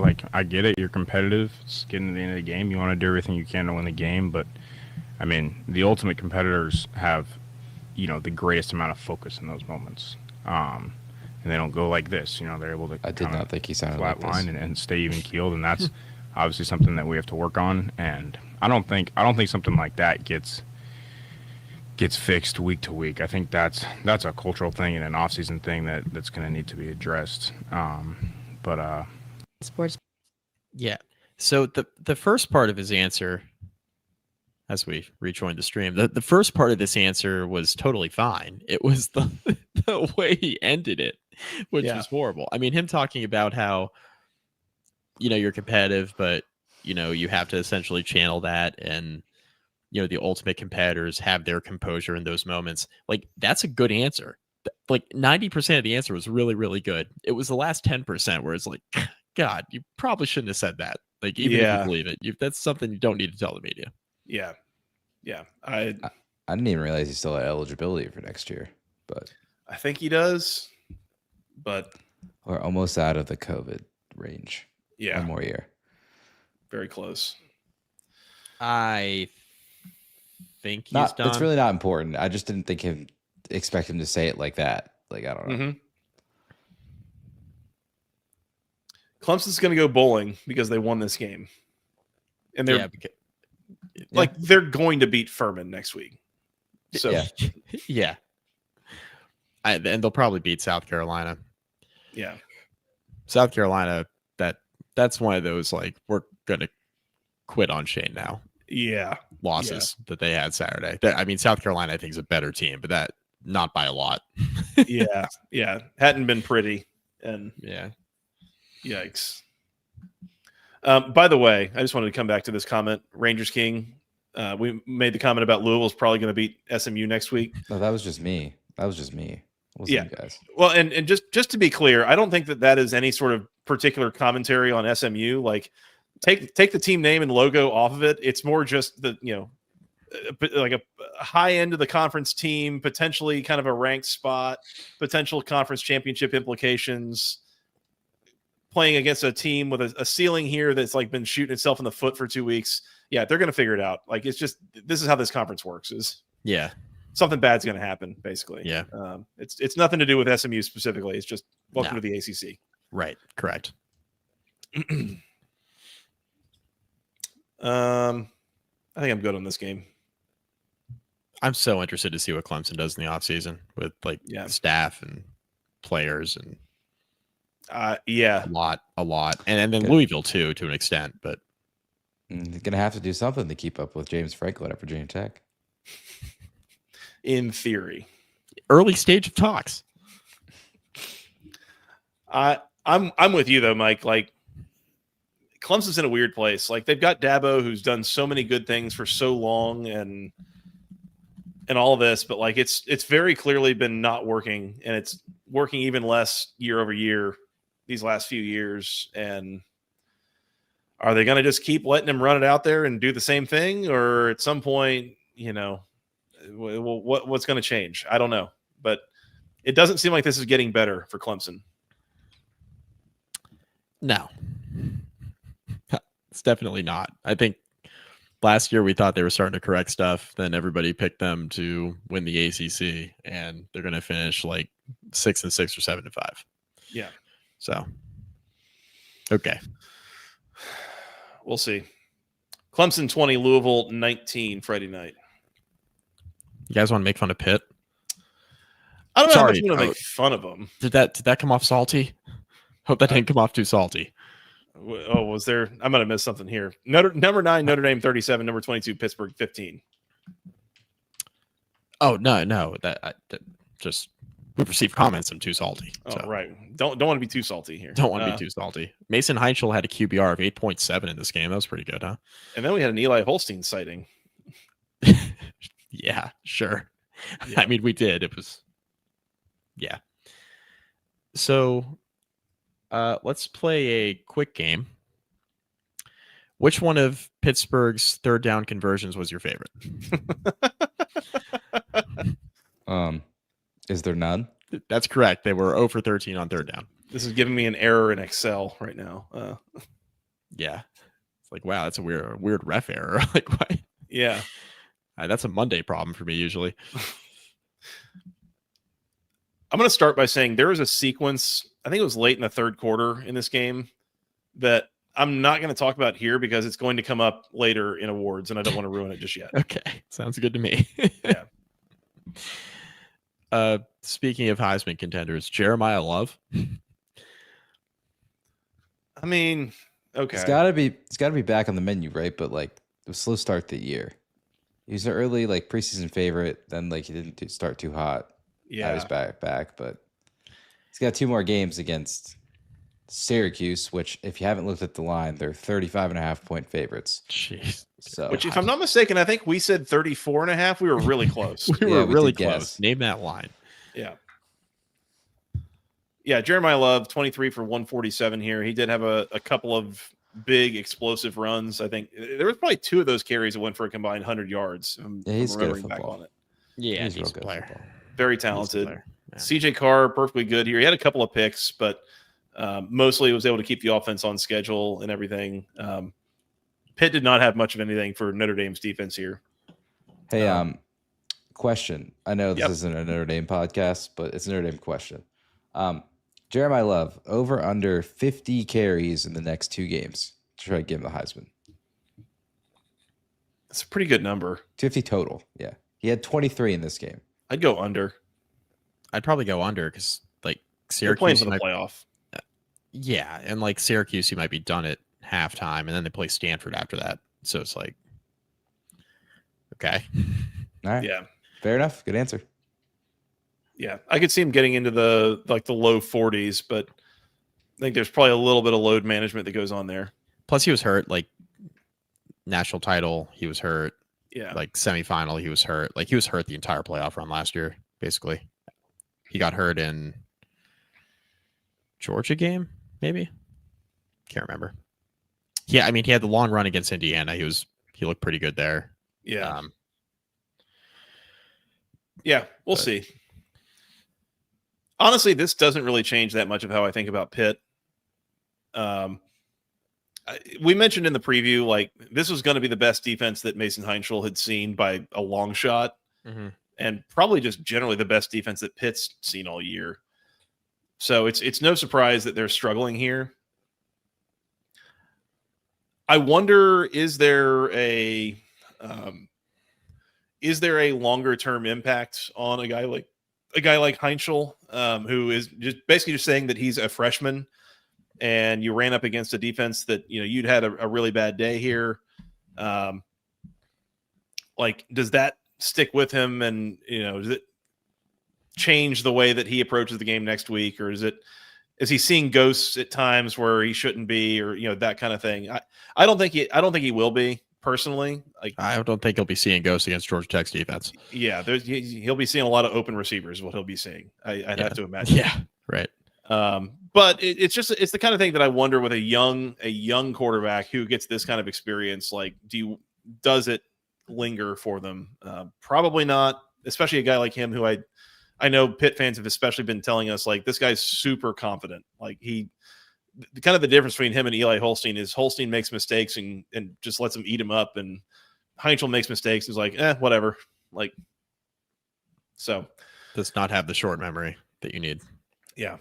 get it. You're competitive. It's getting to the end of the game. You want to do everything you can to win the game, but I mean, the ultimate competitors have, the greatest amount of focus in those moments. And they don't go like this. They're able to. I did not think he sounded like this. Flatline and stay even keeled, and that's obviously something that we have to work on. And I don't think something like that gets fixed week to week. I think that's a cultural thing and an off-season thing that's going to need to be addressed. Sports. Yeah. So the first part of his answer, as we rejoined the stream, the first part of this answer was totally fine. It was the way he ended it, which was horrible. I mean, him talking about how, you're competitive, but, you have to essentially channel that, and, the ultimate competitors have their composure in those moments. Like, that's a good answer. Like 90% of the answer was really, really good. It was the last 10% where it's like, God, you probably shouldn't have said that. Like, even if you believe it, that's something you don't need to tell the media. Yeah. I didn't even realize he still had eligibility for next year, but I think he does. But we're almost out of the COVID range. Yeah. One more year. Very close. I think he's done. It's really not important. I just didn't expect him to say it like that. Like, I don't know. Mm-hmm. Clemson's going to go bowling because they won this game. And they're they're going to beat Furman next week. So yeah. And they'll probably beat South Carolina. Yeah. South Carolina, that's one of those, like, we're going to quit on Shane now. Yeah. Losses that they had Saturday. I mean, South Carolina, I think, is a better team, but that not by a lot. Yeah. Hadn't been pretty. And yikes. By the way, I just wanted to come back to this comment. Rangers King, we made the comment about Louisville's probably going to beat SMU next week. No, that was just me. It wasn't you guys. Well, and just to be clear, I don't think that is any sort of particular commentary on SMU. Like, take the team name and logo off of it. It's more just the, like a high end of the conference team, potentially kind of a ranked spot, potential conference championship implications, playing against a team with a ceiling here that's like been shooting itself in the foot for 2 weeks. Yeah, they're going to figure it out. Like, it's just, this is how this conference works, is something bad's going to happen, basically. Yeah. It's nothing to do with SMU specifically. It's just welcome to the ACC. Right. Correct. I think I'm good on this game. I'm so interested to see what Clemson does in the offseason with staff and players and a lot. And then Louisville too, to an extent, but they're gonna have to do something to keep up with James Franklin at Virginia Tech. In theory. Early stage of talks. I'm with you though, Mike. Like, Clemson's in a weird place. Like, they've got Dabo, who's done so many good things for so long, and all this, but like it's very clearly been not working, and it's working even less year over year these last few years. And are they going to just keep letting him run it out there and do the same thing, or at some point, what's going to change? I don't know, but it doesn't seem like this is getting better for Clemson. No. It's definitely not. I think last year we thought they were starting to correct stuff. Then everybody picked them to win the ACC, and they're going to finish like 6-6 or 7-5. Yeah. So, okay. We'll see. Clemson 20, Louisville 19 Friday night. You guys want to make fun of Pitt? I don't know how much Sorry, you want to make fun of them. Did that come off salty? Hope that didn't come off too salty. Oh, was there? I might have missed something here. Number 9, Notre Dame 37. Number 22, Pittsburgh 15. Oh no, that just we've received comments. I'm too salty. Oh, right. Don't want to be too salty here. Don't want to be too salty. Mason Heinschel had a QBR of 8.7 in this game. That was pretty good, huh? And then we had an Eli Holstein sighting. Yeah, sure. Yeah. I mean, we did. It was, yeah. So, let's play a quick game. Which one of Pittsburgh's third down conversions was your favorite? Is there none? That's correct. They were 0 for 13 on third down. This is giving me an error in Excel right now. Yeah. It's like, wow, that's a weird ref error. Like, what? Yeah. That's a Monday problem for me usually. I'm going to start by saying there was a sequence, I think it was late in the third quarter in this game, that I'm not going to talk about here because it's going to come up later in awards, and I don't want to ruin it just yet. Okay. Sounds good to me. Yeah. Speaking of Heisman contenders, Jeremiah Love. I mean, okay. It's gotta be back on the menu, right? But like the slow start to the year. He was an early like preseason favorite, then like he didn't start too hot. Yeah. Now he's back, but he's got 2 more games against Syracuse, which if you haven't looked at the line, they're 35.5-point favorites. Jeez. So Which, if I'm not mistaken, I think we said 34.5. We were really close. We were really did close. guess. Name that line. Yeah. Yeah, Jeremiah Love, 23 for 147 here. He did have a couple of big explosive runs. I think there was probably 2 of those carries that went for a combined 100 yards. Yeah, he's good at remembering back football. on it. Yeah, he's he's real a good at player. football. Very He's a talented. player. Yeah. CJ Carr, perfectly good here. He had a couple of picks, but mostly was able to keep the offense on schedule and everything. Pitt did not have much of anything for Notre Dame's defense here. Hey, question. I know this Yep. isn't a Notre Dame podcast, but it's a Notre Dame question. Jeremiah Love, over under 50 carries in the next 2 games to try to give him the Heisman. That's a pretty good number. 50 total. Yeah. He had 23 in this game. I'd go under. I'd probably go under because like They're playing Syracuse. for the might- playoff. yeah, and like Syracuse, you might be done at halftime, and then they play Stanford after that. So it's like, okay. All right. Yeah. Fair enough. Good answer. Yeah. I could see him getting into the low 40s, but I think there's probably a little bit of load management that goes on there. Plus, he was hurt. Like national title, he was hurt. Yeah. Like semifinal, he was hurt. Like he was hurt the entire playoff run last year. Basically, he got hurt in Georgia game, maybe. Can't remember. Yeah, I mean, he had the long run against Indiana. He looked pretty good there. Yeah. Yeah, we'll see. Honestly, this doesn't really change that much of how I think about Pitt. We mentioned in the preview, like, this was going to be the best defense that Mason Heinschel had seen by a long shot, and probably just generally the best defense that Pitt's seen all year. So it's no surprise that they're struggling here. I wonder, is there a longer term impact on a guy like Heinschel, who is basically saying that he's a freshman and you ran up against a defense that, you'd had a really bad day here. Like, does that stick with him? And, does it change the way that he approaches the game next week? Or is he seeing ghosts at times where he shouldn't be, or, that kind of thing? I don't think he will be, personally. Like, I don't think he'll be seeing ghosts against Georgia Tech's defense. Yeah, he'll be seeing a lot of open receivers. What he'll be seeing, I'd have to imagine. Yeah, right. But it's the kind of thing that I wonder with a young quarterback who gets this kind of experience. Like, does it linger for them? Probably not. Especially a guy like him, who I know Pitt fans have especially been telling us, like, this guy's super confident. Like, kind of the difference between him and Eli Holstein is Holstein makes mistakes and just lets him eat him up, and Heinkel makes mistakes. It's like, whatever. Like, so does not have the short memory that you need. Yeah.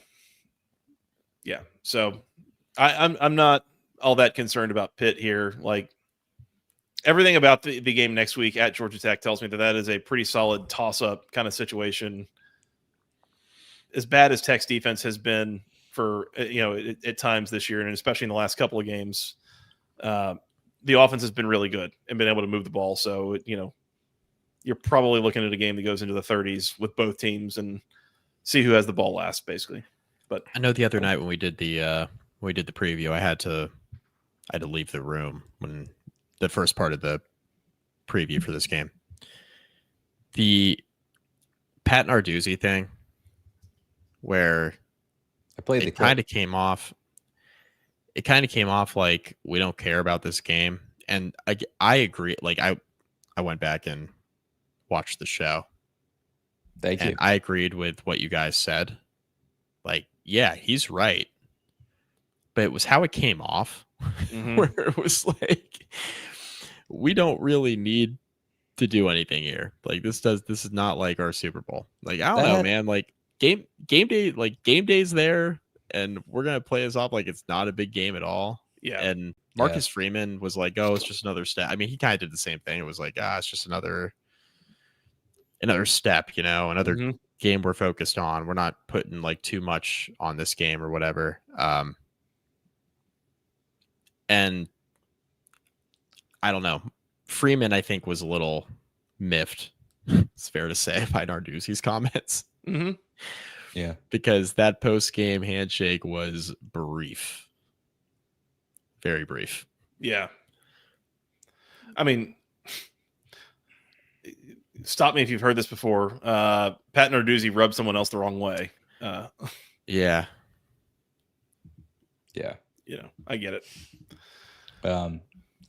So I'm not all that concerned about Pitt here. Like, everything about the game next week at Georgia Tech tells me that is a pretty solid toss-up kind of situation. As bad as Tech's defense has been for at times this year, and especially in the last couple of games, the offense has been really good and been able to move the ball. So you're probably looking at a game that goes into the 30s with both teams and see who has the ball last, basically. But I know the other night when we did the preview, I had to leave the room when the first part of the preview for this game. The Pat Narduzzi thing, where I played it kind of came off. It kind of came off like we don't care about this game, and I agree. Like I went back and watched the show. Thank you. I agreed with what you guys said. Like, yeah, he's right. But it was how it came off, where it was like, we don't really need to do anything here. Like, this is not like our Super Bowl. Like, I don't know, man. Like, game day's there, and we're gonna play this off like it's not a big game at all. Yeah. And Marcus Freeman was like, "Oh, it's just another step." I mean, he kind of did the same thing. It was like, it's just another step, another game we're focused on. We're not putting like too much on this game or whatever. And I don't know. Freeman, I think, was a little miffed. It's fair to say by Narduzzi's comments. Yeah, because that post-game handshake was brief, very brief. Yeah, I mean, stop me if you've heard this before. Pat Narduzzi rubbed someone else the wrong way. Yeah. I get it.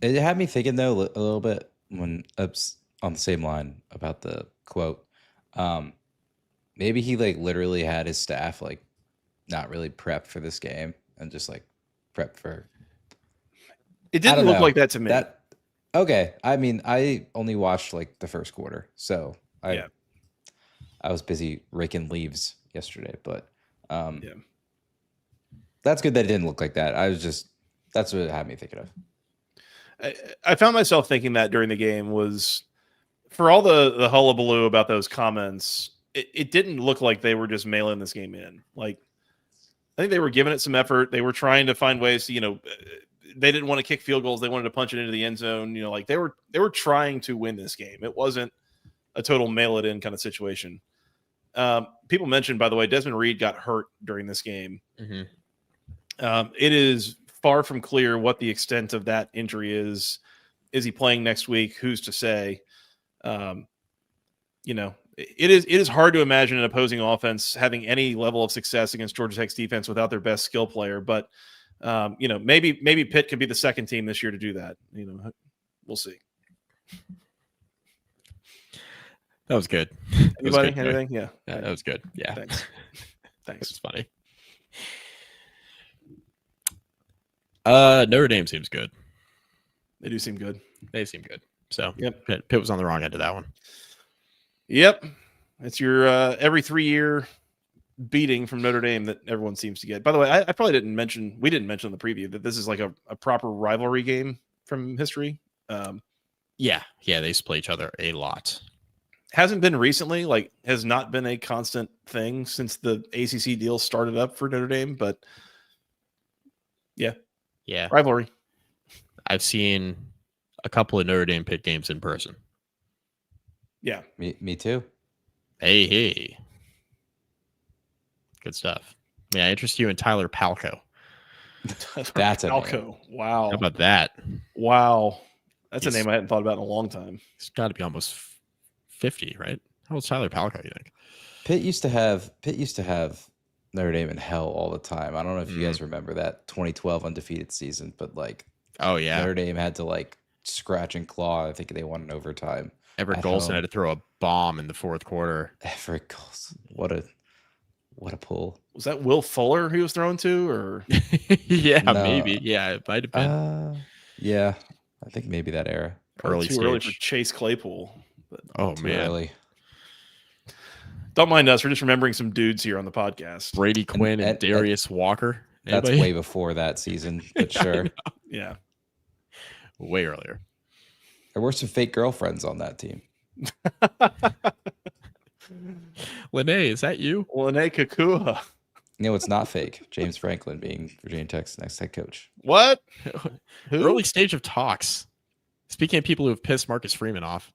It had me thinking though a little bit when Ups on the same line about the quote. Maybe he like literally had his staff like not really prepped for this game and just like prepped for. It didn't look like that to me. Okay. I mean, I only watched like the first quarter, so I was busy raking leaves yesterday, but that's good that it didn't look like that. That's what it had me thinking of. I found myself thinking that during the game was, for all the hullabaloo about those comments, it didn't look like they were just mailing this game in. Like, I think they were giving it some effort. They were trying to find ways to, they didn't want to kick field goals. They wanted to punch it into the end zone. Like they were trying to win this game. It wasn't a total mail it in kind of situation. People mentioned, by the way, Desmond Reed got hurt during this game. It is far from clear what the extent of that injury is. Is he playing next week? Who's to say? It is hard to imagine an opposing offense having any level of success against Georgia Tech's defense without their best skill player. But maybe Pitt could be the second team this year to do that. We'll see. That was good. Anybody? Anything? Yeah, that was good. Yeah, thanks. It's funny. Notre Dame seems good. They do seem good. They seem good. So yep, Pitt was on the wrong end of that one. Yep, it's your every 3-year beating from Notre Dame that everyone seems to get. By the way, I probably didn't mention in the preview that this is like a proper rivalry game from history. Yeah, they used to play each other a lot. Hasn't been recently, like has not been a constant thing since the ACC deal started up for Notre Dame, but yeah, rivalry. I've seen a couple of Notre Dame Pitt games in person. Yeah, me too. Hey, good stuff. May I interest you in Tyler Palco? That's Palco. Wow, how about that? Wow, that's a name I hadn't thought about in a long time. He's got to be almost 50, right? How old's Tyler Palco, you think? Pitt used to have Notre Dame in hell all the time. I don't know if you guys remember that 2012 undefeated season, but like, oh yeah, Notre Dame had to like scratch and claw. I think they won in overtime. Everett Golson had to throw a bomb in the fourth quarter. Everett Golson, what a pull. Was that Will Fuller he was throwing to, or? Yeah, No. maybe. Yeah, it might have been. Yeah, I think maybe that era. early too early for stage. Chase Claypool. But Oh Too man, early. don't mind us. We're just remembering some dudes here on the podcast. Brady Quinn and Darius Walker. That's Anybody? way before that season, but sure. Yeah. Way earlier. There were some fake girlfriends on that team. Lene, is that you? Lene Kakua. It's not fake. James Franklin being Virginia Tech's next head coach. What? Who? Early stage of talks. Speaking of people who have pissed Marcus Freeman off.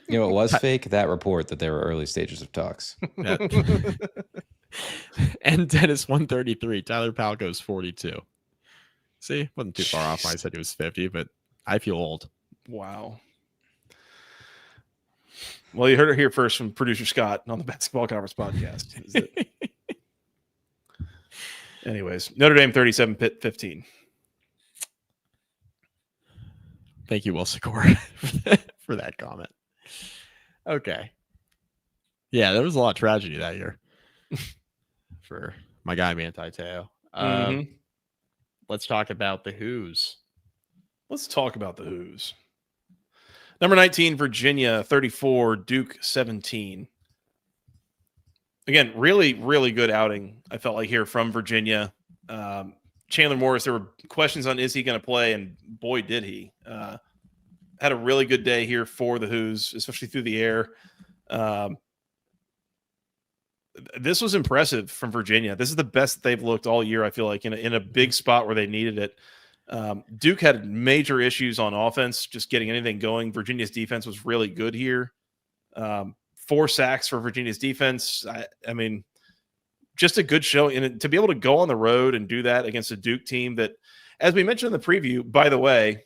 It was fake, that report that there were early stages of talks. And Dennis 133. Tyler Palco's 42. See, wasn't too far off when I said he was 50, but I feel old. Wow. Well, you heard it here first from producer Scott on the Basketball Conference podcast. Anyways, Notre Dame 37, Pitt 15. Thank you, Will Secor, for that comment. Okay. Yeah, there was a lot of tragedy that year for my guy, Manti Te'o. Let's talk about the Who's. Let's talk about the Who's. Number 19, Virginia 34, Duke 17. Again, really, really good outing, I felt like, here from Virginia. Chandler Morris, there were questions on is he going to play, and boy, did he. Had a really good day here for the Who's, especially through the air. This was impressive from Virginia. This is the best they've looked all year, I feel like, in a big spot where they needed it. Duke had major issues on offense, just getting anything going. Virginia's defense was really good here. 4 sacks for Virginia's defense. I mean, just a good show. And to be able to go on the road and do that against a Duke team that, as we mentioned in the preview, by the way,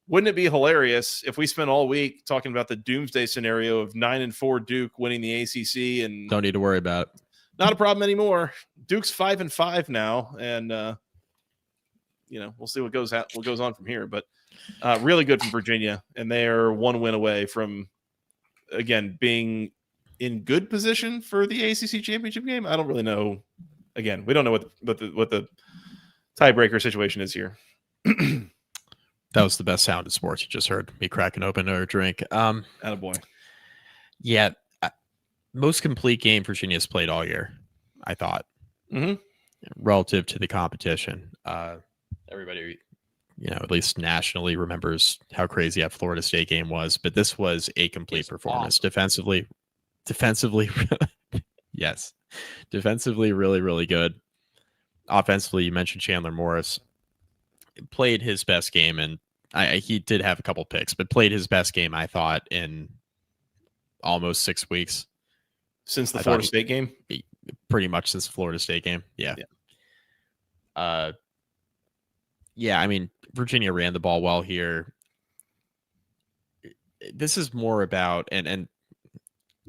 wouldn't it be hilarious if we spent all week talking about the doomsday scenario of 9-4 Duke winning the ACC? And don't need to worry about it. Not a problem anymore. Duke's 5-5 now, and we'll see what goes on from here. But really good from Virginia, and they are 1 win away from, again, being in good position for the ACC championship game. I don't really know. Again, we don't know what the tiebreaker situation is here. That was the best sound in sports. You just heard me cracking open a drink. Attaboy. Yeah, most complete game Virginia's played all year, I thought, relative to the competition. Everybody, at least nationally, remembers how crazy that Florida State game was, but this was a complete performance. Awesome. Defensively, yes, defensively, really, really good. Offensively, you mentioned Chandler Morris played his best game, and he did have a couple picks, but played his best game, I thought, in almost 6 weeks. Since the Florida State game? Pretty much since the Florida State game, yeah. I mean, Virginia ran the ball well here. This is more about, and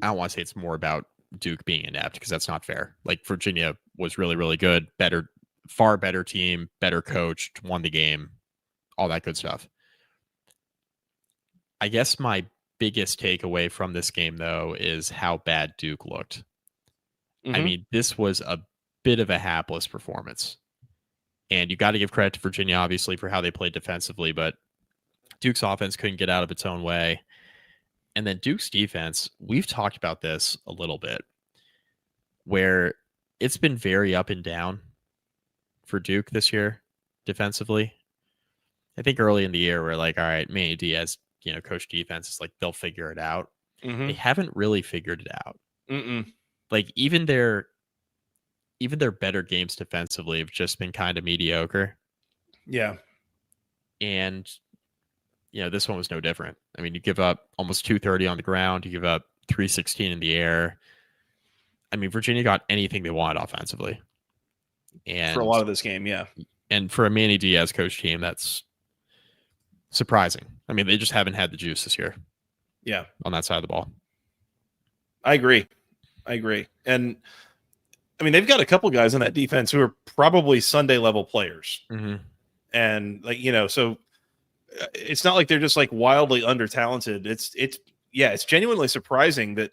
I don't want to say it's more about Duke being inept, because that's not fair. Like, Virginia was really, really good, far better team, better coached, won the game, all that good stuff. I guess my biggest takeaway from this game, though, is how bad Duke looked. I mean, this was a bit of a hapless performance. And you got to give credit to Virginia, obviously, for how they played defensively, but Duke's offense couldn't get out of its own way. And then Duke's defense, we've talked about this a little bit, where it's been very up and down for Duke this year defensively. I think early in the year we're like, all right, Manny Diaz, coach defense, is like, they'll figure it out. They haven't really figured it out. Like, even their better games defensively have just been kind of mediocre. Yeah. And this one was no different. I mean, you give up almost 230 on the ground, you give up 316 in the air. I mean, Virginia got anything they wanted offensively. And for a lot of this game, yeah. And for a Manny Diaz coach team, that's surprising. I mean, they just haven't had the juice this year. Yeah. On that side of the ball. I agree. And I mean, they've got a couple guys on that defense who are probably Sunday level players. And so it's not like they're just like wildly under talented. It's genuinely surprising that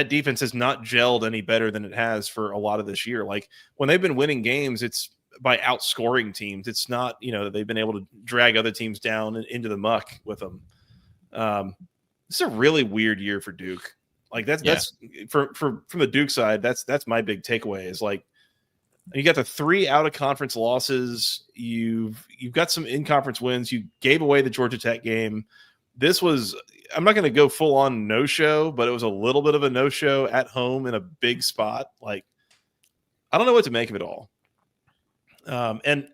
defense has not gelled any better than it has for a lot of this year. Like, when they've been winning games, it's by outscoring teams. It's not, they've been able to drag other teams down and into the muck with them. This is a really weird year for Duke. Like that's from the Duke side. That's my big takeaway is like you got the 3 out of conference losses. You've got some in conference wins. You gave away the Georgia Tech game. This was, I'm not going to go full on no show, but it was a little bit of a no show at home in a big spot. Like I don't know what to make of it all. And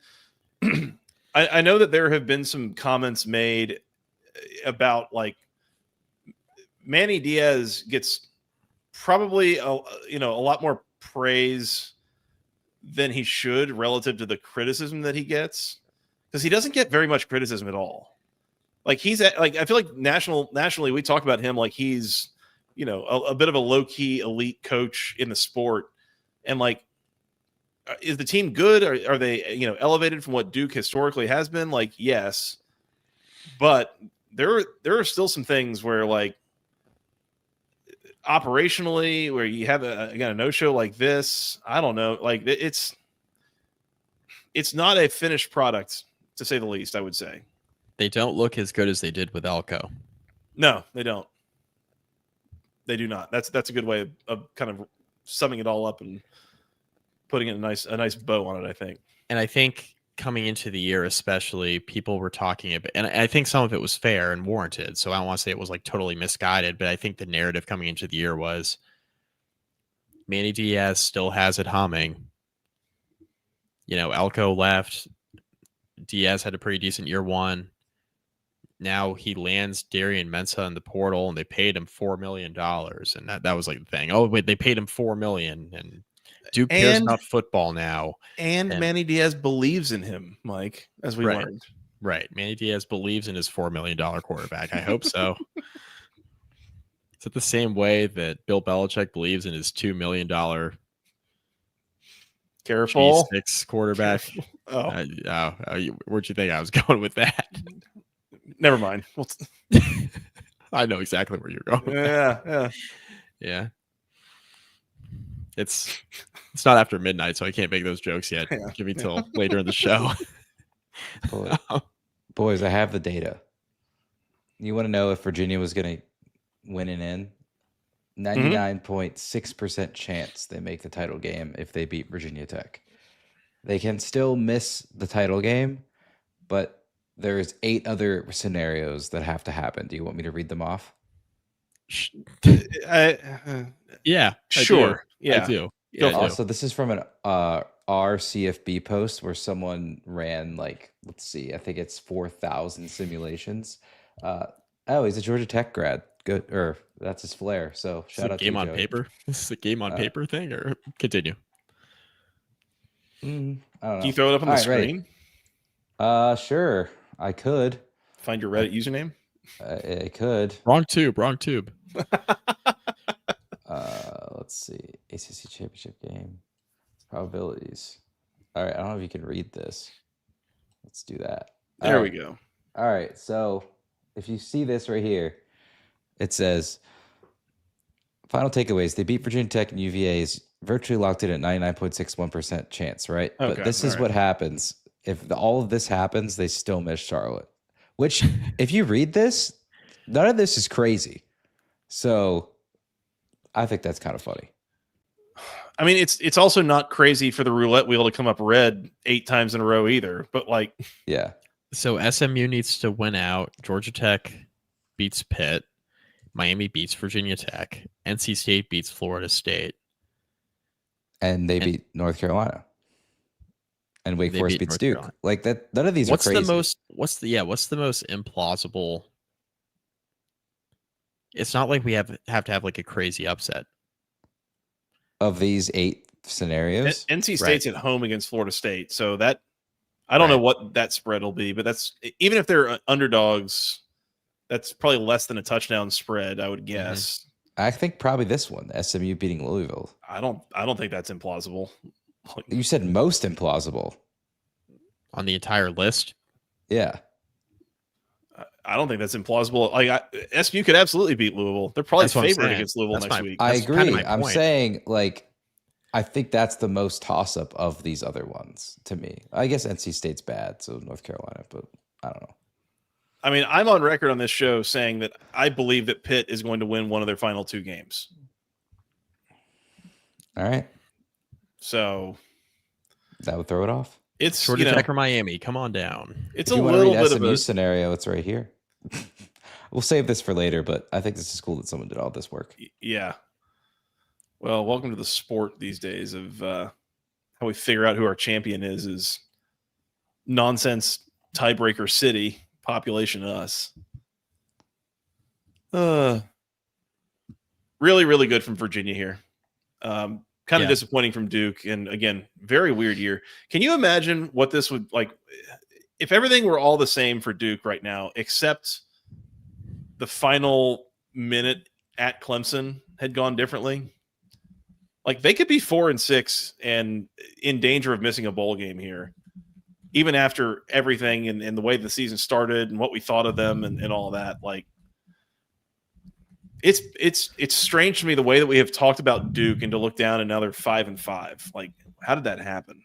I know that there have been some comments made about like Manny Diaz gets probably a lot more praise than he should relative to the criticism that he gets, because he doesn't get very much criticism at all. Like I feel like nationally we talk about him like he's a bit of a low key elite coach in the sport, and like is the team good? Are they elevated from what Duke historically has been? Like yes, but there are still some things where like operationally where you have a no-show like this, I don't know, like it's not a finished product to say the least. I would say they don't look as good as they did with Elko. No, they don't. They do not. That's a good way of kind of summing it all up and putting it a nice bow on it, I think. And I think coming into the year, especially, people were talking about, and I think some of it was fair and warranted. So I don't want to say it was like totally misguided, but I think the narrative coming into the year was Manny Diaz still has it humming. Elko left. Diaz had a pretty decent year one. Now he lands Darian Mensah in the portal, and they paid him $4 million, and that was like the thing. Oh wait, they paid him $4 million, and Duke cares about football now. And Manny Diaz believes in him, Mike, as we learned. Right. Manny Diaz believes in his $4 million quarterback. I hope so. Is it the same way that Bill Belichick believes in his $2 million Careful G6 quarterback? Where'd you think I was going with that? Never mind. I know exactly where you're going. Yeah. It's not after midnight, so I can't make those jokes yet. Yeah. Give me till later in the show. Boys, I have the data. You want to know if Virginia was going to win and in? 99.6% chance they make the title game if they beat Virginia Tech. They can still miss the title game, but there's 8 other scenarios that have to happen. Do you want me to read them off? Yeah, sure. I do. Yeah, also, this is from an RCFB post where someone ran let's see, I think it's 4,000 simulations. He's a Georgia Tech grad. Good, or that's his flair. So shout out to game on Joey. paper. This is a game on paper thing, or continue. I don't know. Can you throw it up on the screen? Ready? Sure, I could. Find your Reddit username. I could. Wrong tube. Let's see. ACC championship game probabilities. All right. I don't know if you can read this. Let's do that. There we go. All right. So if you see this right here, it says final takeaways. They beat Virginia Tech and UVA is virtually locked in at 99.61% chance, right? Okay, but this is what happens. If all of this happens, they still miss Charlotte, which if you read this, none of this is crazy. So I think that's kind of funny. I mean, it's also not crazy for the roulette wheel to come up red 8 times in a row either, but yeah. So SMU needs to win out. Georgia Tech beats Pitt. Miami beats Virginia Tech. NC State beats Florida State. And they beat North Carolina. And Wake Forest beats Duke. Carolina. Like that, none of these are crazy. What's the most implausible? It's not like we have to have like a crazy upset. Of these 8 scenarios, NC State's at home against Florida State, so that I don't know what that spread will be, but that's even if they're underdogs, that's probably less than a touchdown spread, I would guess. I think probably this one, SMU beating Louisville. I don't think that's implausible. You said most implausible on the entire list. Yeah. I don't think that's implausible. SMU could absolutely beat Louisville. They're probably favored against Louisville next week. I agree. I'm saying I think that's the most toss-up of these other ones to me. I guess NC State's bad, so North Carolina, but I don't know. I mean, I'm on record on this show saying that I believe that Pitt is going to win one of their final 2 games. All right. So that would throw it off. It's Georgia Tech or Miami. Come on down. It's if a you want little to read bit SMU of a scenario. It's right here. We'll save this for later, but I think this is cool that someone did all this work. Yeah. Well, welcome to the sport these days of how we figure out who our champion is nonsense tiebreaker city, population us. Really, really good from Virginia here. Kind of disappointing from Duke. And again, very weird year. Can you imagine what this would like if everything were all the same for Duke right now, except the final minute at Clemson had gone differently? Like they could be 4-6 and in danger of missing a bowl game here, even after everything and the way the season started and what we thought of them and all that. Like it's strange to me the way that we have talked about Duke and to look down another 5-5. Like, how did that happen?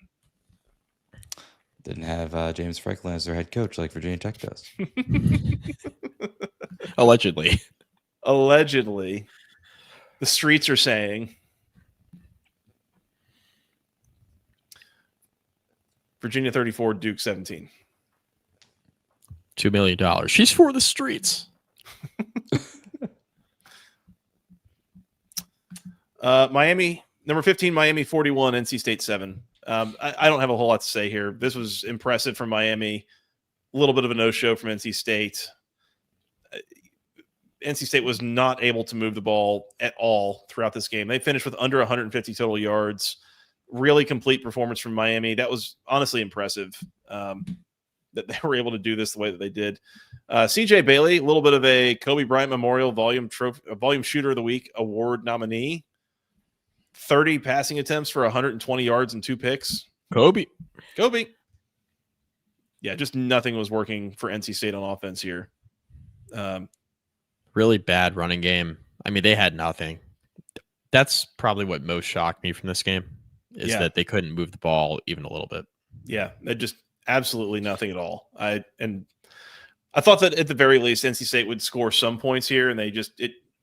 Didn't have James Franklin as their head coach like Virginia Tech does. Allegedly. The streets are saying. Virginia 34, Duke 17. $2 million. She's for the streets. Miami, number 15, Miami 41, NC State 7. I don't have a whole lot to say here. This was impressive from Miami. A little bit of a no-show from NC State. NC State was not able to move the ball at all throughout this game. They finished with under 150 total yards. Really complete performance from Miami. That was honestly impressive that they were able to do this the way that they did. CJ Bailey, a little bit of a Kobe Bryant Memorial Volume Shooter of the Week award nominee. 30 passing attempts for 120 yards and 2 picks. Kobe. Yeah, just nothing was working for NC State on offense here. Really bad running game. I mean, they had nothing. That's probably what most shocked me from this game is that they couldn't move the ball even a little bit. Yeah, just absolutely nothing at all. I thought that at the very least NC State would score some points here, and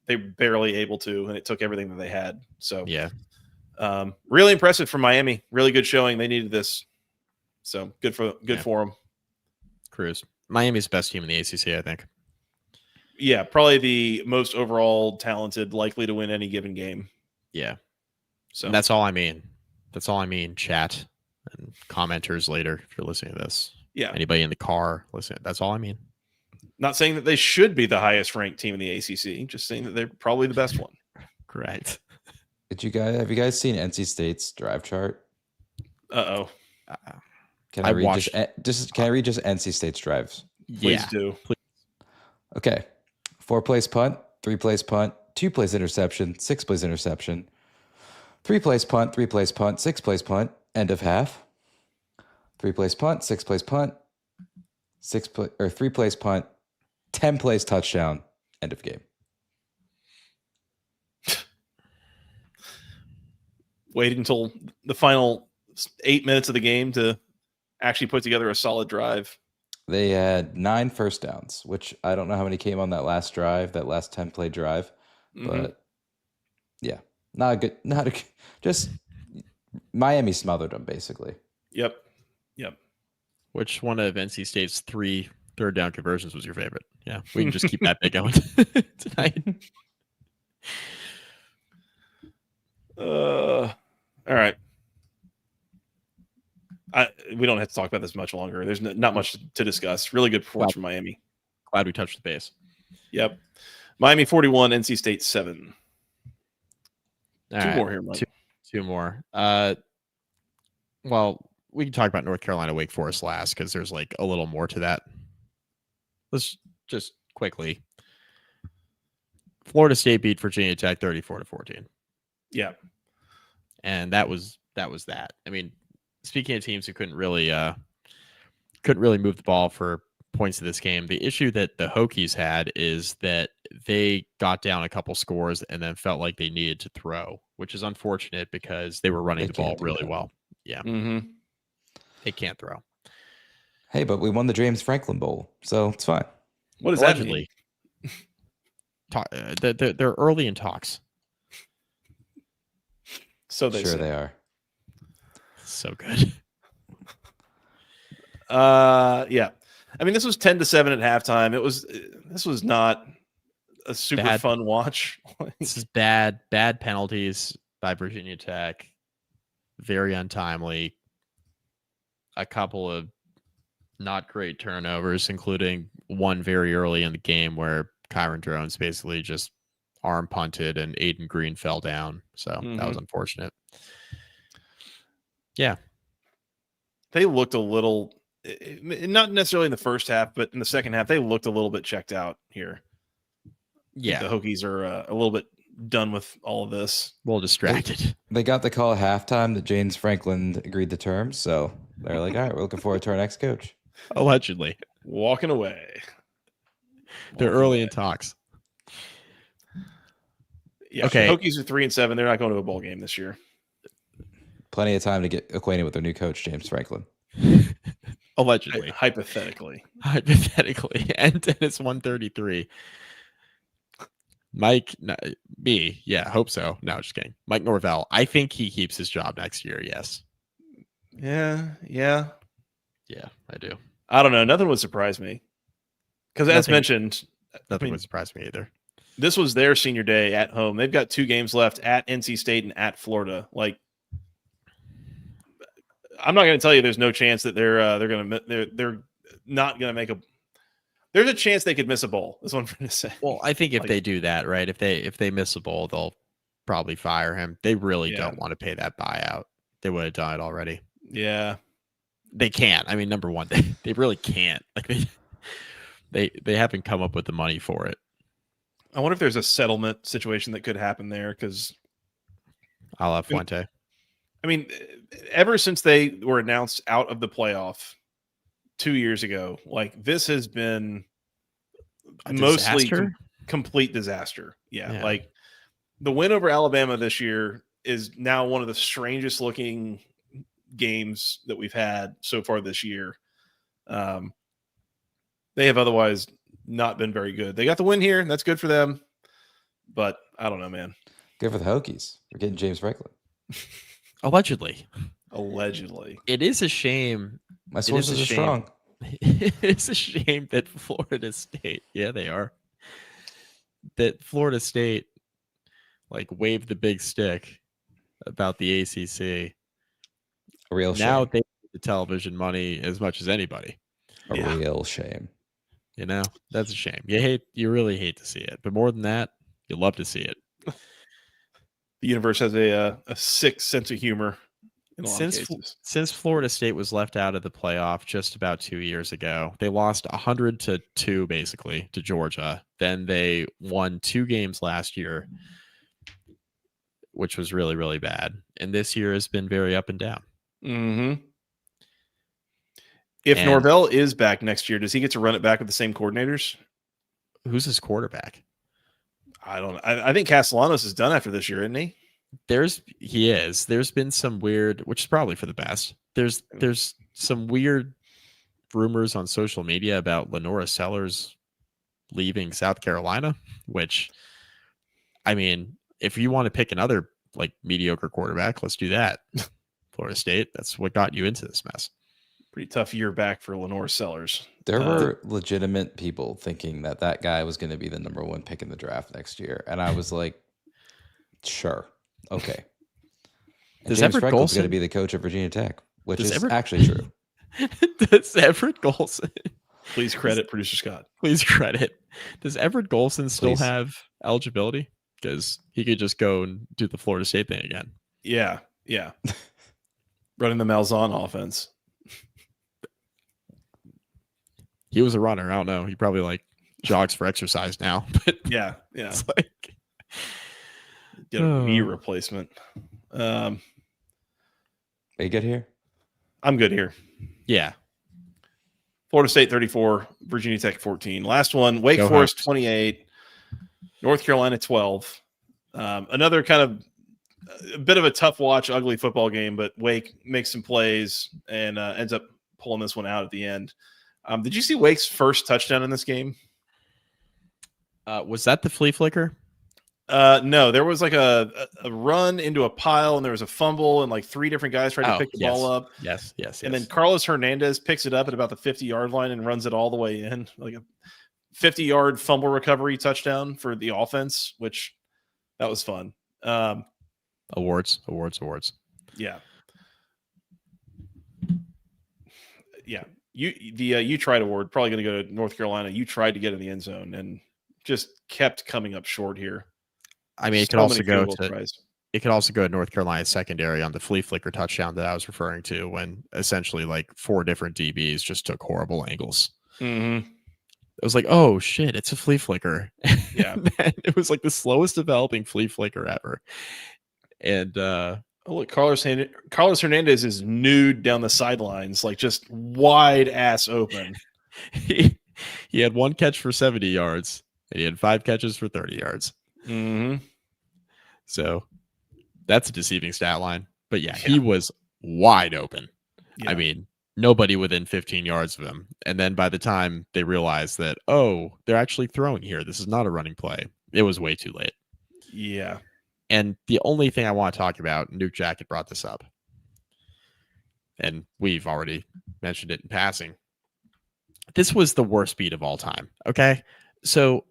they barely able to, and it took everything that they had. So yeah, really impressive from Miami. Really good showing. They needed this, so good for them. Cruise. Miami's the best team in the ACC, I think. Yeah, probably the most overall talented, likely to win any given game. Yeah, so and that's all I mean. That's all I mean. Chat and commenters later, if you're listening to this. Yeah, anybody in the car listening. That's all I mean. Not saying that they should be the highest ranked team in the ACC, just saying that they're probably the best one. Correct. Have you guys seen NC State's drive chart? Uh-oh. Can I read just NC State's drives? Please do. Please. Okay. 4 plays punt, 3 plays punt, 2 plays interception, 6 plays interception, 3 plays punt, 3 plays punt, 6 plays punt, end of half. 3 plays punt, 6 plays punt, 3 plays punt, 10 plays touchdown, end of game. Waited until the final 8 minutes of the game to actually put together a solid drive. They had 9 first downs, which I don't know how many came on that last drive, that last 10-play drive. But yeah, just Miami smothered them basically. Yep. Which one of NC State's 3 third down conversions was your favorite? Yeah, we can just keep that bit going tonight. All right. We don't have to talk about this much longer. There's not much to discuss. Really good performance from Miami. Glad we touched the base. Yep. Miami 41, NC State 7. Two more here, Mike. Two more. Well, we can talk about North Carolina, Wake Forest last because there's like a little more to that. Let's just quickly. Florida State beat Virginia Tech 34-14. Yeah. And that was that. I mean, speaking of teams who couldn't really move the ball for points of this game, the issue that the Hokies had is that they got down a couple scores and then felt like they needed to throw, which is unfortunate because they were running the ball really well. Yeah. Mm-hmm. They can't throw. Hey, but we won the James Franklin Bowl, so it's fine. What does Allegedly. that mean? They're early in talks. So they Sure say. they are. So good. Yeah. I mean, this was 10-7 at halftime. This was not a super fun watch. This is bad penalties by Virginia Tech. Very untimely. A couple of not great turnovers, including one very early in the game where Kyron Drones basically just arm punted and Aiden Green fell down. So that was unfortunate. Yeah. They looked a little, not necessarily in the first half, but in the second half, they looked a little bit checked out here. Yeah. The Hokies are a little bit done with all of this. A little distracted. They got the call at halftime that James Franklin agreed to terms, so they're like, all right, we're looking forward to our next coach. Allegedly. Walking away. They're early in talks. Yeah, okay. The Hokies are 3-7. They're not going to a bowl game this year. Plenty of time to get acquainted with their new coach, James Franklin. Allegedly. Hypothetically. And it's 133. Mike, hope so. No, just kidding. Mike Norvell, I think he keeps his job next year, yes. Yeah, I do. I don't know. Nothing would surprise me. Because as mentioned, nothing would surprise me either. This was their senior day at home. They've got 2 games left at NC State and at Florida. Like, I'm not going to tell you there's no chance that they're not going to make a. There's a chance they could miss a bowl. That's what I'm trying to say. Well, I think if they do that, right? If they miss a bowl, they'll probably fire him. They really don't want to pay that buyout. They would have done it already. Yeah, they can't. I mean, number one, they really can't. Like they haven't come up with the money for it. I wonder if there's a settlement situation that could happen there because I'll have Fuente. I mean, ever since they were announced out of the playoff 2 years ago, like this has been mostly complete disaster. Yeah, like the win over Alabama this year is now one of the strangest looking games that we've had so far this year. They have otherwise not been very good. They got the win here, and that's good for them. But I don't know, man. Good for the Hokies. We're getting James Franklin. Allegedly. It is a shame. My sources are strong. It's a shame that Florida State, they are. That Florida State waved the big stick about the ACC. A real shame. Now they get the television money as much as anybody. A real shame. That's a shame. You really hate to see it, but more than that, you love to see it. The universe has a sick sense of humor. In a lot of cases. Since Florida State was left out of the playoff just about 2 years ago, they lost 100-2 basically to Georgia. Then they won 2 games last year, which was really, really bad. And this year has been very up and down. Mm-hmm. If Norvell is back next year, does he get to run it back with the same coordinators? Who's his quarterback? I don't know. I think Castellanos is done after this year, isn't he? He is. There's been some weird, which is probably for the best. There's some weird rumors on social media about Lenora Sellers leaving South Carolina, which, I mean, if you want to pick another mediocre quarterback, let's do that. Florida State, that's what got you into this mess. Pretty tough year back for Lenora Sellers. There were legitimate people thinking that guy was going to be the number 1 pick in the draft next year. And I was like, sure. Okay. James Franklin's going to be the coach of Virginia Tech, which is actually true. Does Everett Golson... Please credit producer Scott. Please credit. Does Everett Golson still have eligibility? Because he could just go and do the Florida State thing again. Yeah. Running the Malzahn offense. He was a runner. I don't know. He probably jogs for exercise now. But yeah. It's get a knee replacement. Are you good here? I'm good here. Yeah. Florida State 34, Virginia Tech 14. Last one, Wake Forest 28, North Carolina 12. Another kind of a bit of a tough watch, ugly football game, but Wake makes some plays and ends up pulling this one out at the end. Did you see Wake's first touchdown in this game? Was that the flea flicker? No, there was like a run into a pile, and there was a fumble, and like 3 different guys tried to pick the ball up. Yes. And then Carlos Hernandez picks it up at about the 50-yard line and runs it all the way in, like a 50-yard fumble recovery touchdown for the offense, which that was fun. Awards. Yeah. You tried award probably going to go to North Carolina. You tried to get in the end zone and just kept coming up short here. I mean, it could also go to North Carolina's secondary on the flea flicker touchdown that I was referring to, when essentially like 4 different DBs just took horrible angles. Mm-hmm. It was like, oh shit, it's a flea flicker. Yeah. It was like the slowest developing flea flicker ever. And look, Carlos Hernandez is nude down the sidelines, like just wide ass open. he had 1 catch for 70 yards, and he had 5 catches for 30 yards. Mm-hmm. So that's a deceiving stat line. But yeah, he was wide open. Yeah. I mean, nobody within 15 yards of him. And then by the time they realized that, oh, they're actually throwing here, this is not a running play, it was way too late. Yeah. And the only thing I want to talk about, Nuke Jacket brought this up, and we've already mentioned it in passing. This was the worst beat of all time. Okay. So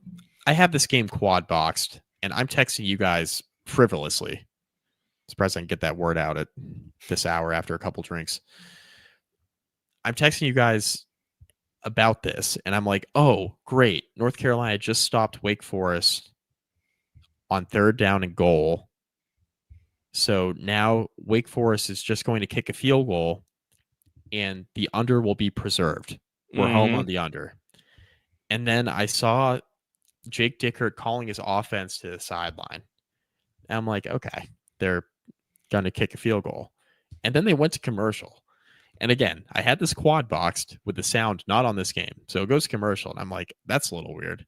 I have this game quad boxed, and I'm texting you guys frivolously. Surprised I can get that word out at this hour after a couple drinks. I'm texting you guys about this, and I'm like, oh, great. North Carolina just stopped Wake Forest on 3rd down and goal. So now Wake Forest is just going to kick a field goal, and the under will be preserved. We're home on the under. And then I saw Jake Dickert calling his offense to the sideline. And I'm like, okay, they're going to kick a field goal. And then they went to commercial. And again, I had this quad boxed with the sound not on this game. So it goes to commercial, and I'm like, that's a little weird.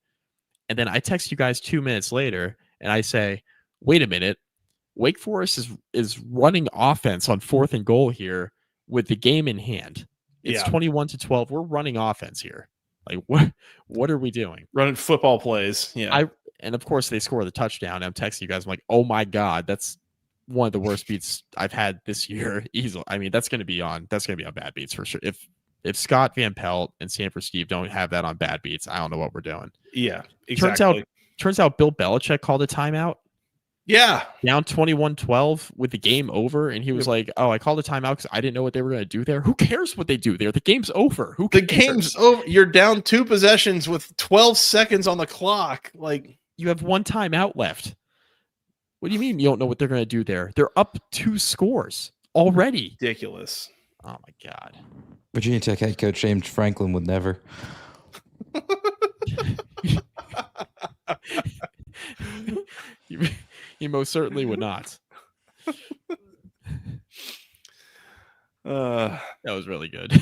And then I text you guys 2 minutes later, and I say, wait a minute, Wake Forest is running offense on 4th and goal here with the game in hand. It's 21-12. We're running offense here. Like, what are we doing? Running football plays. Yeah. And of course they score the touchdown. I'm texting you guys. I'm like, oh my God, that's one of the worst beats I've had this year. Easily. I mean, that's gonna be on bad beats for sure. If Scott Van Pelt and Sanford Steve don't have that on bad beats, I don't know what we're doing. Yeah, exactly. Turns out Bill Belichick called a timeout. Yeah. Down 21-12 with the game over. And he was like, oh, I called a timeout because I didn't know what they were going to do there. Who cares what they do there? The game's over. The game's over. You're down 2 possessions with 12 seconds on the clock. Like, you have 1 timeout left. What do you mean you don't know what they're going to do there? They're up 2 scores already. Ridiculous. Oh, my God. Virginia Tech head coach James Franklin would never. He most certainly would not. That was really good.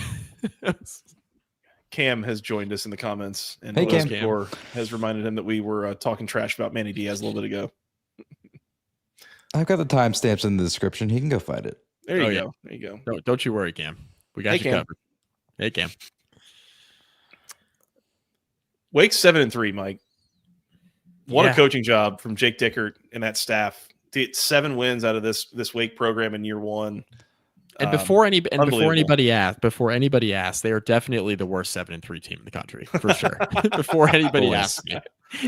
Cam has joined us in the comments, and hey, Cam. has reminded him that we were talking trash about Manny Diaz a little bit ago. I've got the timestamps in the description. He can go find it. There you go. There you go. Don't you worry, Cam. We got you covered. Hey, Cam. Wake's 7-3, Mike. What a coaching job from Jake Dickert and that staff to get 7 wins out of this Wake program in year 1. And before anybody asked, they are definitely the worst 7-3 team in the country for sure. Before anybody asked me.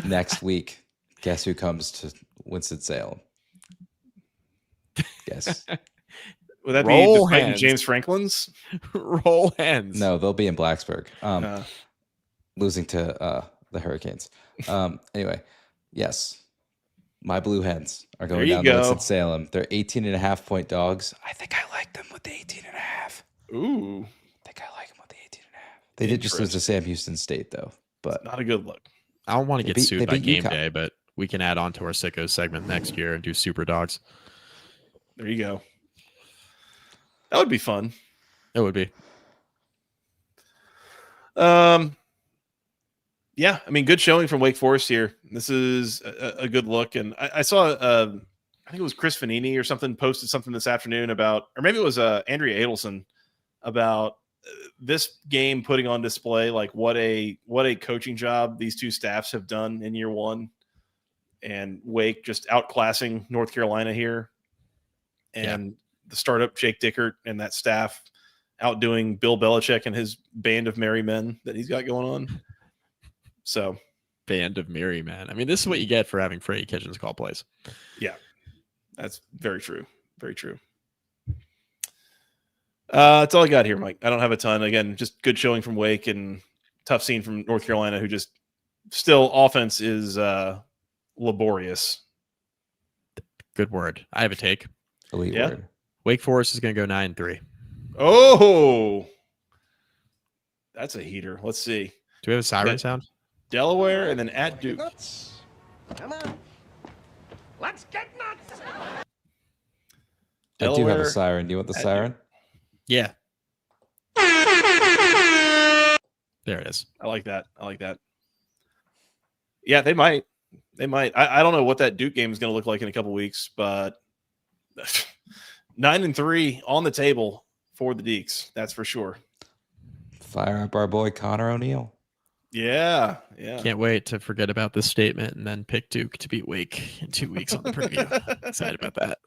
Next week, guess who comes to Winston-Salem? Guess. Would that be James Franklin's? Roll hands. No, they'll be in Blacksburg. Losing to the Hurricanes. Anyway, yes. My Blue Hens are going down to Winston-Salem. They're 18.5-point dogs. I think I like them with the 18.5. Ooh. I think I like them with the 18.5. They did just lose to Sam Houston State, though. But not a good look. I don't want to get sued by Game Day, but we can add on to our Sickos segment next year and do Super Dogs. There you go. That would be fun. It would be. Yeah, I mean, good showing from Wake Forest here. This is a good look. And I saw, I think it was Chris Fanini or something posted something this afternoon about, or maybe it was Andrea Adelson about this game putting on display like what a coaching job these two staffs have done in year one, and Wake just outclassing North Carolina here, and the startup Jake Dickert and that staff outdoing Bill Belichick and his band of merry men that he's got going on. So, band of merry men. I mean, this is what you get for having Freddie Kitchens call plays. Yeah, that's very true. Very true. That's all I got here, Mike. I don't have a ton. Again, just good showing from Wake and tough scene from North Carolina, who just still offense is laborious. Good word. I have a take. Elite word. Wake Forest is going to go 9-3. Oh, that's a heater. Let's see. Do we have a siren sound? Delaware and then at Duke. Come on. Let's get nuts. I do have a siren. Do you want the siren? Yeah. There it is. I like that. Yeah, they might. I don't know what that Duke game is going to look like in a couple weeks, but 9-3 on the table for the Deeks. That's for sure. Fire up our boy Connor O'Neill. Yeah. Can't wait to forget about this statement and then pick Duke to beat Wake in 2 weeks on the preview. Excited about that.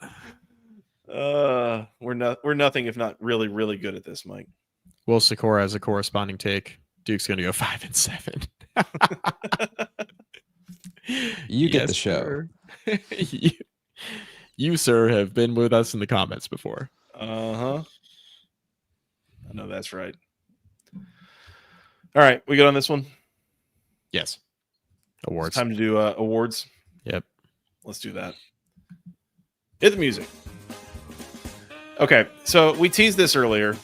We're nothing if not really, really good at this, Mike. Will Sikora has a corresponding take. Duke's going to go 5-7. You get the show. You, sir, have been with us in the comments before. I know that's right. All right, we good on this one? Yes. Awards. It's time to do awards. Yep. Let's do that. Hit the music. Okay, so we teased this earlier.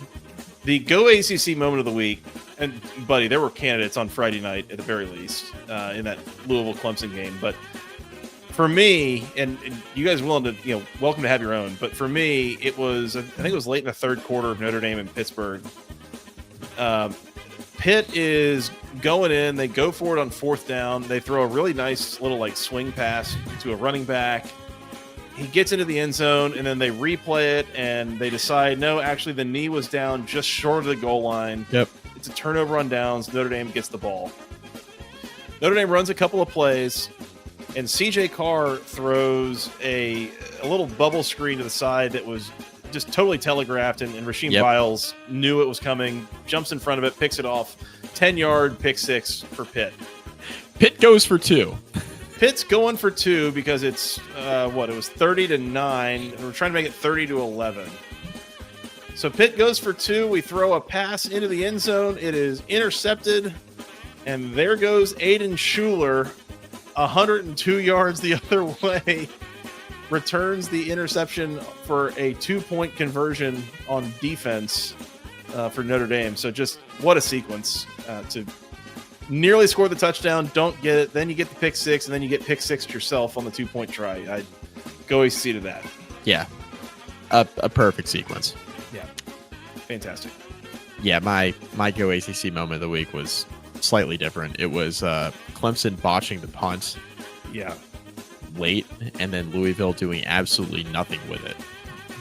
The Go ACC moment of the week, and buddy, there were candidates on Friday night at the very least in that Louisville Clemson game. But for me, and you guys willing to, welcome to have your own. But for me, it was, I think it was late in the third quarter of Notre Dame and Pittsburgh. Pitt is going in. They go for it on fourth down. They throw a really nice little swing pass to a running back. He gets into the end zone, and then they replay it, and they decide, no, actually the knee was down just short of the goal line. Yep. It's a turnover on downs. Notre Dame gets the ball. Notre Dame runs a couple of plays, and C.J. Carr throws a little bubble screen to the side that was just totally telegraphed, and Rasheem Biles knew it was coming, jumps in front of it, picks it off. 10-yard pick six for Pitt. Pitt goes for 2. Pitt's going for 2 because it's it was 30-9. We're trying to make it 30-11. So Pitt goes for 2. We throw a pass into the end zone. It is intercepted, and there goes Aiden Schuler, 102 yards the other way. Returns the interception for a 2-point conversion on defense for Notre Dame. So just what a sequence to nearly score the touchdown, don't get it, then you get the pick six, and then you get pick six yourself on the 2-point try. I'd go ACC to that. Yeah. A perfect sequence. Yeah. Fantastic. Yeah, my Go ACC moment of the week was slightly different. It was Clemson botching the punt late, and then Louisville doing absolutely nothing with it.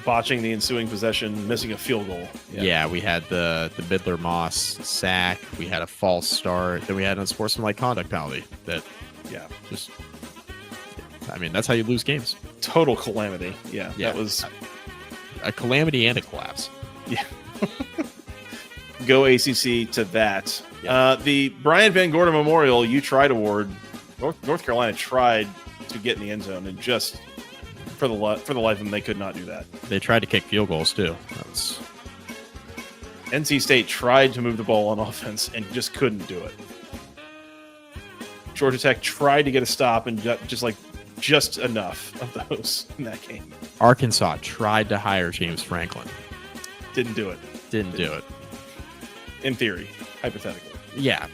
Botching the ensuing possession, missing a field goal. Yeah, we had the Midler Moss sack. We had a false start. Then we had an unsportsmanlike conduct penalty. That's how you lose games. Total calamity. Yeah. That was a calamity and a collapse. Yeah. Go ACC to that. Yeah. The Brian Van Gordon Memorial U-Tried Award. North Carolina tried to get in the end zone, and just for the life of them, they could not do that. They tried to kick field goals too. NC State tried to move the ball on offense and just couldn't do it. Georgia Tech tried to get a stop and just enough of those in that game. Arkansas tried to hire James Franklin. Didn't do it. Didn't do it. In theory, hypothetically. Yeah.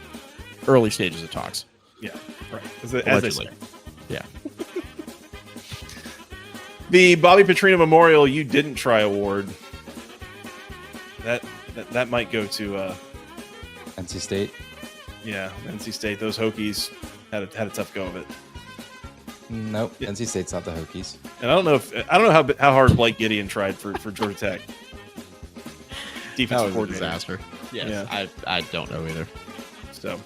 Early stages of talks. Yeah, right. Allegedly. Yeah. The Bobby Petrino Memorial You Didn't Try Award. That might go to NC State. Yeah, NC State. Those Hokies had a tough go of it. Nope, yeah. NC State's not the Hokies. And I don't know how hard Blake Gideon tried for Georgia Tech. Defensive that was a coordinator. disaster. Yes, Yeah. I don't know either. So,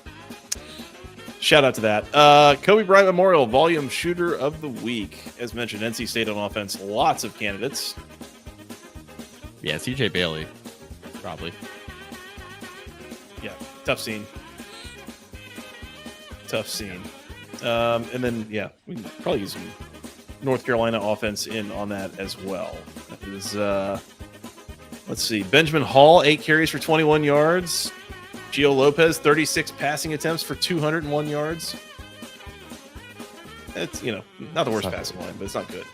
shout out to that. Kobe Bryant Memorial Volume Shooter of the Week. As mentioned, NC State on offense, lots of candidates. Yeah, CJ Bailey, probably. Yeah, tough scene. Tough scene. And then, yeah, we can probably use some North Carolina offense in on that as well. That is, let's see, Benjamin Hall, 8 carries for 21 yards. Gio Lopez, 36 passing attempts for 201 yards. It's, not the worst passing line, but it's not good.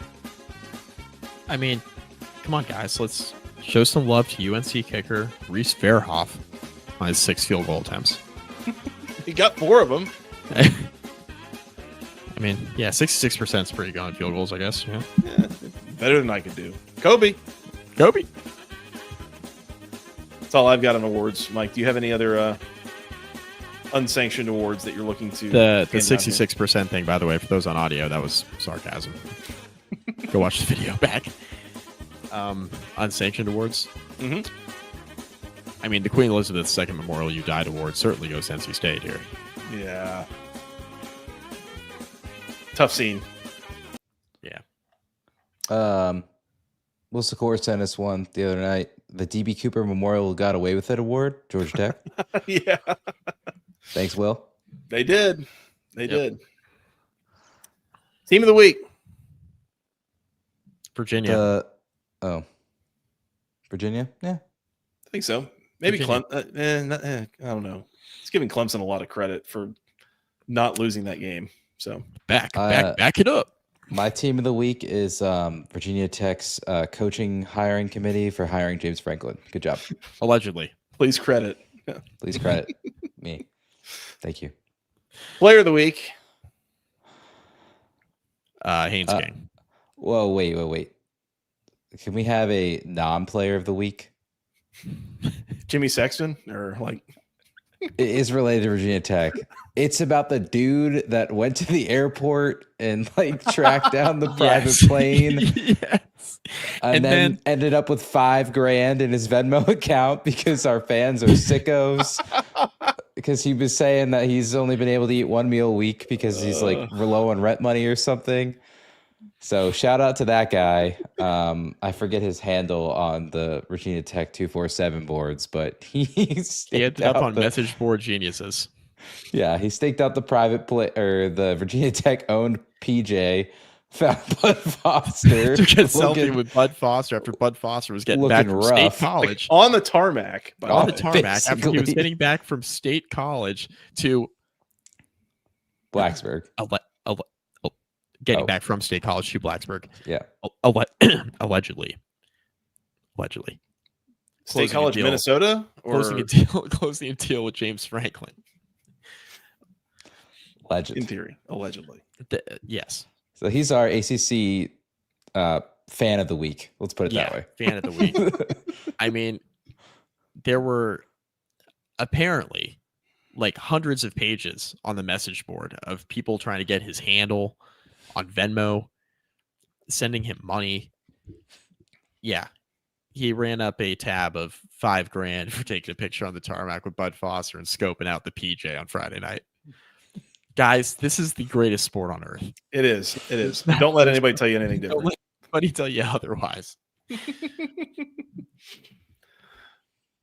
I mean, come on, guys. Let's show some love to UNC kicker Reese Verhoff on his 6 field goal attempts. He got 4 of them. I mean, yeah, 66% is pretty good on field goals, I guess. Yeah. Better than I could do. Kobe. That's all I've got on awards. Mike, do you have any other unsanctioned awards that you're looking to? The 66% thing, by the way, for those on audio, that was sarcasm. Go watch the video back. Unsanctioned awards. Mm-hmm. I mean, the Queen Elizabeth II Memorial You Died Award certainly goes to NC State here. Yeah. Tough scene. Yeah. Will Secor sent us one the other night. The DB Cooper Memorial Got Away With It Award, Georgia Tech. Yeah. Thanks, Will. They did. They did. Team of the week. Virginia. Virginia? Yeah. I think so. Maybe Virginia. I don't know. It's giving Clemson a lot of credit for not losing that game. So Back it up. My team of the week is Virginia Tech's coaching hiring committee for hiring James Franklin. Good job. Allegedly. please credit. Please credit me. Thank you. Player of the week. Haynes King. Whoa, wait. Can we have a non-player of the week? Jimmy Sexton, or like It is related to Virginia Tech. It's about the dude that went to the airport and like tracked down the private plane. Yes. And then ended up with $5,000 in his Venmo account because our fans are sickos. Because he was saying that he's only been able to eat one meal a week because he's like low on rent money or something. So shout out to that guy. I forget his handle on the Virginia Tech 247 boards, but he ended up on message board geniuses. Yeah, he staked out the private play or the Virginia Tech owned PJ. Found Bud Foster. Took a selfie with Bud Foster after Bud Foster was getting back from State College. Like on the tarmac. On the tarmac after he was getting back from State College to Blacksburg. Getting back from State College to Blacksburg. Yeah. Allegedly. State College, Minnesota? Or closing a deal with James Franklin. Legend. In theory, allegedly. Yes. So he's our ACC fan of the week. Let's put it that way. Fan of the week. I mean, there were apparently like hundreds of pages on the message board of people trying to get his handle on Venmo, sending him money. Yeah. He ran up a tab of $5,000 for taking a picture on the tarmac with Bud Foster and scoping out the PJ on Friday night. Guys, this is the greatest sport on earth. It is. Don't let anybody tell you anything different. Don't let anybody tell you otherwise.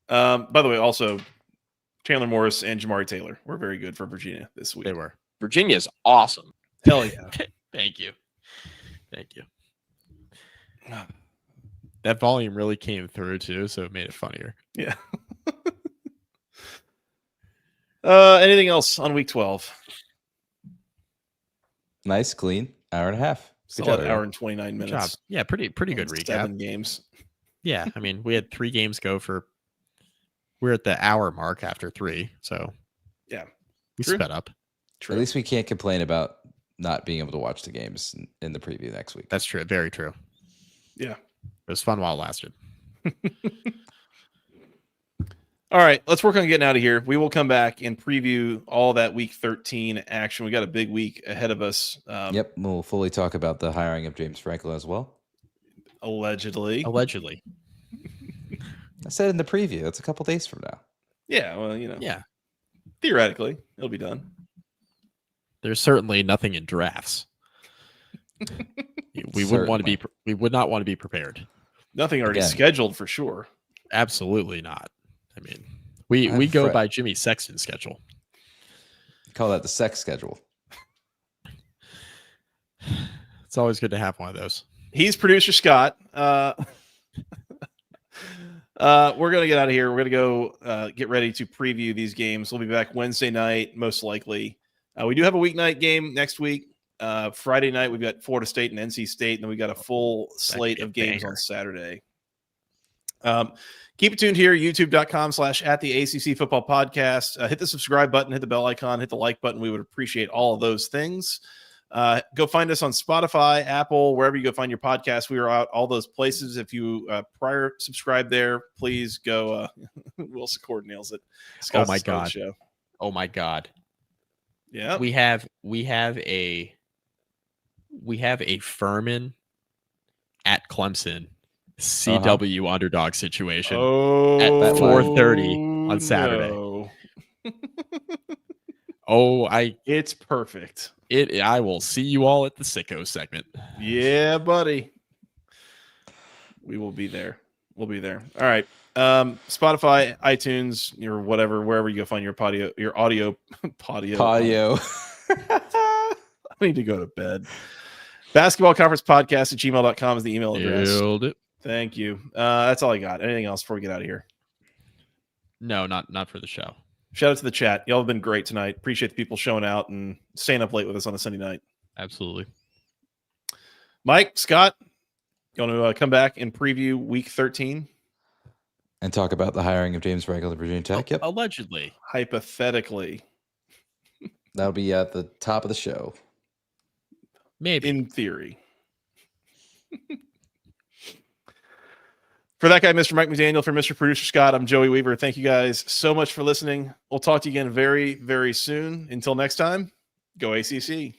By the way, also, Chandler Morris and Jamari Taylor were very good for Virginia this week. They were. Virginia's awesome. Hell yeah. Thank you. That volume really came through too, so it made it funnier. Yeah. Anything else on week 12? Nice, clean, hour and a half. Solid hour and 29 minutes. Good job. Yeah, pretty good recap. 7 games. Yeah, I mean, we had 3 games go for. We're at the hour mark after 3, so yeah, we sped up. True. At least we can't complain about not being able to watch the games in the preview next week. That's true. Very true. Yeah, it was fun while it lasted. All right, let's work on getting out of here. We will come back and preview all that week 13 action. We got a big week ahead of us. Yep, we'll fully talk about the hiring of James Franklin as well. Allegedly. I said in the preview. It's a couple days from now. Yeah, well, Yeah. theoretically, it'll be done. There's certainly nothing in drafts. We would not want to be prepared. Nothing already Again. scheduled for sure. Absolutely not. I mean, we go by Jimmy Sexton's schedule. Call that the sex schedule. It's always good to have one of those. He's producer Scott. We're gonna get out of here. We're gonna go get ready to preview these games. We'll be back Wednesday night, most likely. We do have a weeknight game next week. Friday night we've got Florida State and NC State, and then we got a full slate of games on Saturday. Keep it tuned here, youtube.com/@the-ACC Football Podcast. Hit the subscribe button, hit the bell icon, hit the like button. We would appreciate all of those things. Go find us on Spotify, Apple, wherever you go find your podcast. We are out all those places. If you prior subscribe there, please go. Wilson Cord nails it. Oh my God. Show. Oh my God. Yeah. We have a Furman at Clemson CW underdog situation at 4:30 on Saturday. No. It's perfect. I will see you all at the sicko segment. Yeah, buddy. We will be there. We'll be there. All right. Spotify, iTunes, or whatever, wherever you go find your audio. Patio. I need to go to bed. Basketball Conference Podcast at gmail.com is the email address. Nailed it. Thank you. That's all I got. Anything else before we get out of here? No, not for the show. Shout out to the chat. Y'all have been great tonight. Appreciate the people showing out and staying up late with us on a Sunday night. Absolutely. Mike, Scott, you want to come back and preview week 13? And talk about the hiring of James Franklin at Virginia Tech. Yep. Allegedly. Hypothetically. That'll be at the top of the show. Maybe. In theory. For that guy, Mr. Mike McDaniel, for Mr. Producer Scott, I'm Joey Weaver. Thank you guys so much for listening. We'll talk to you again very, very soon. Until next time, go ACC.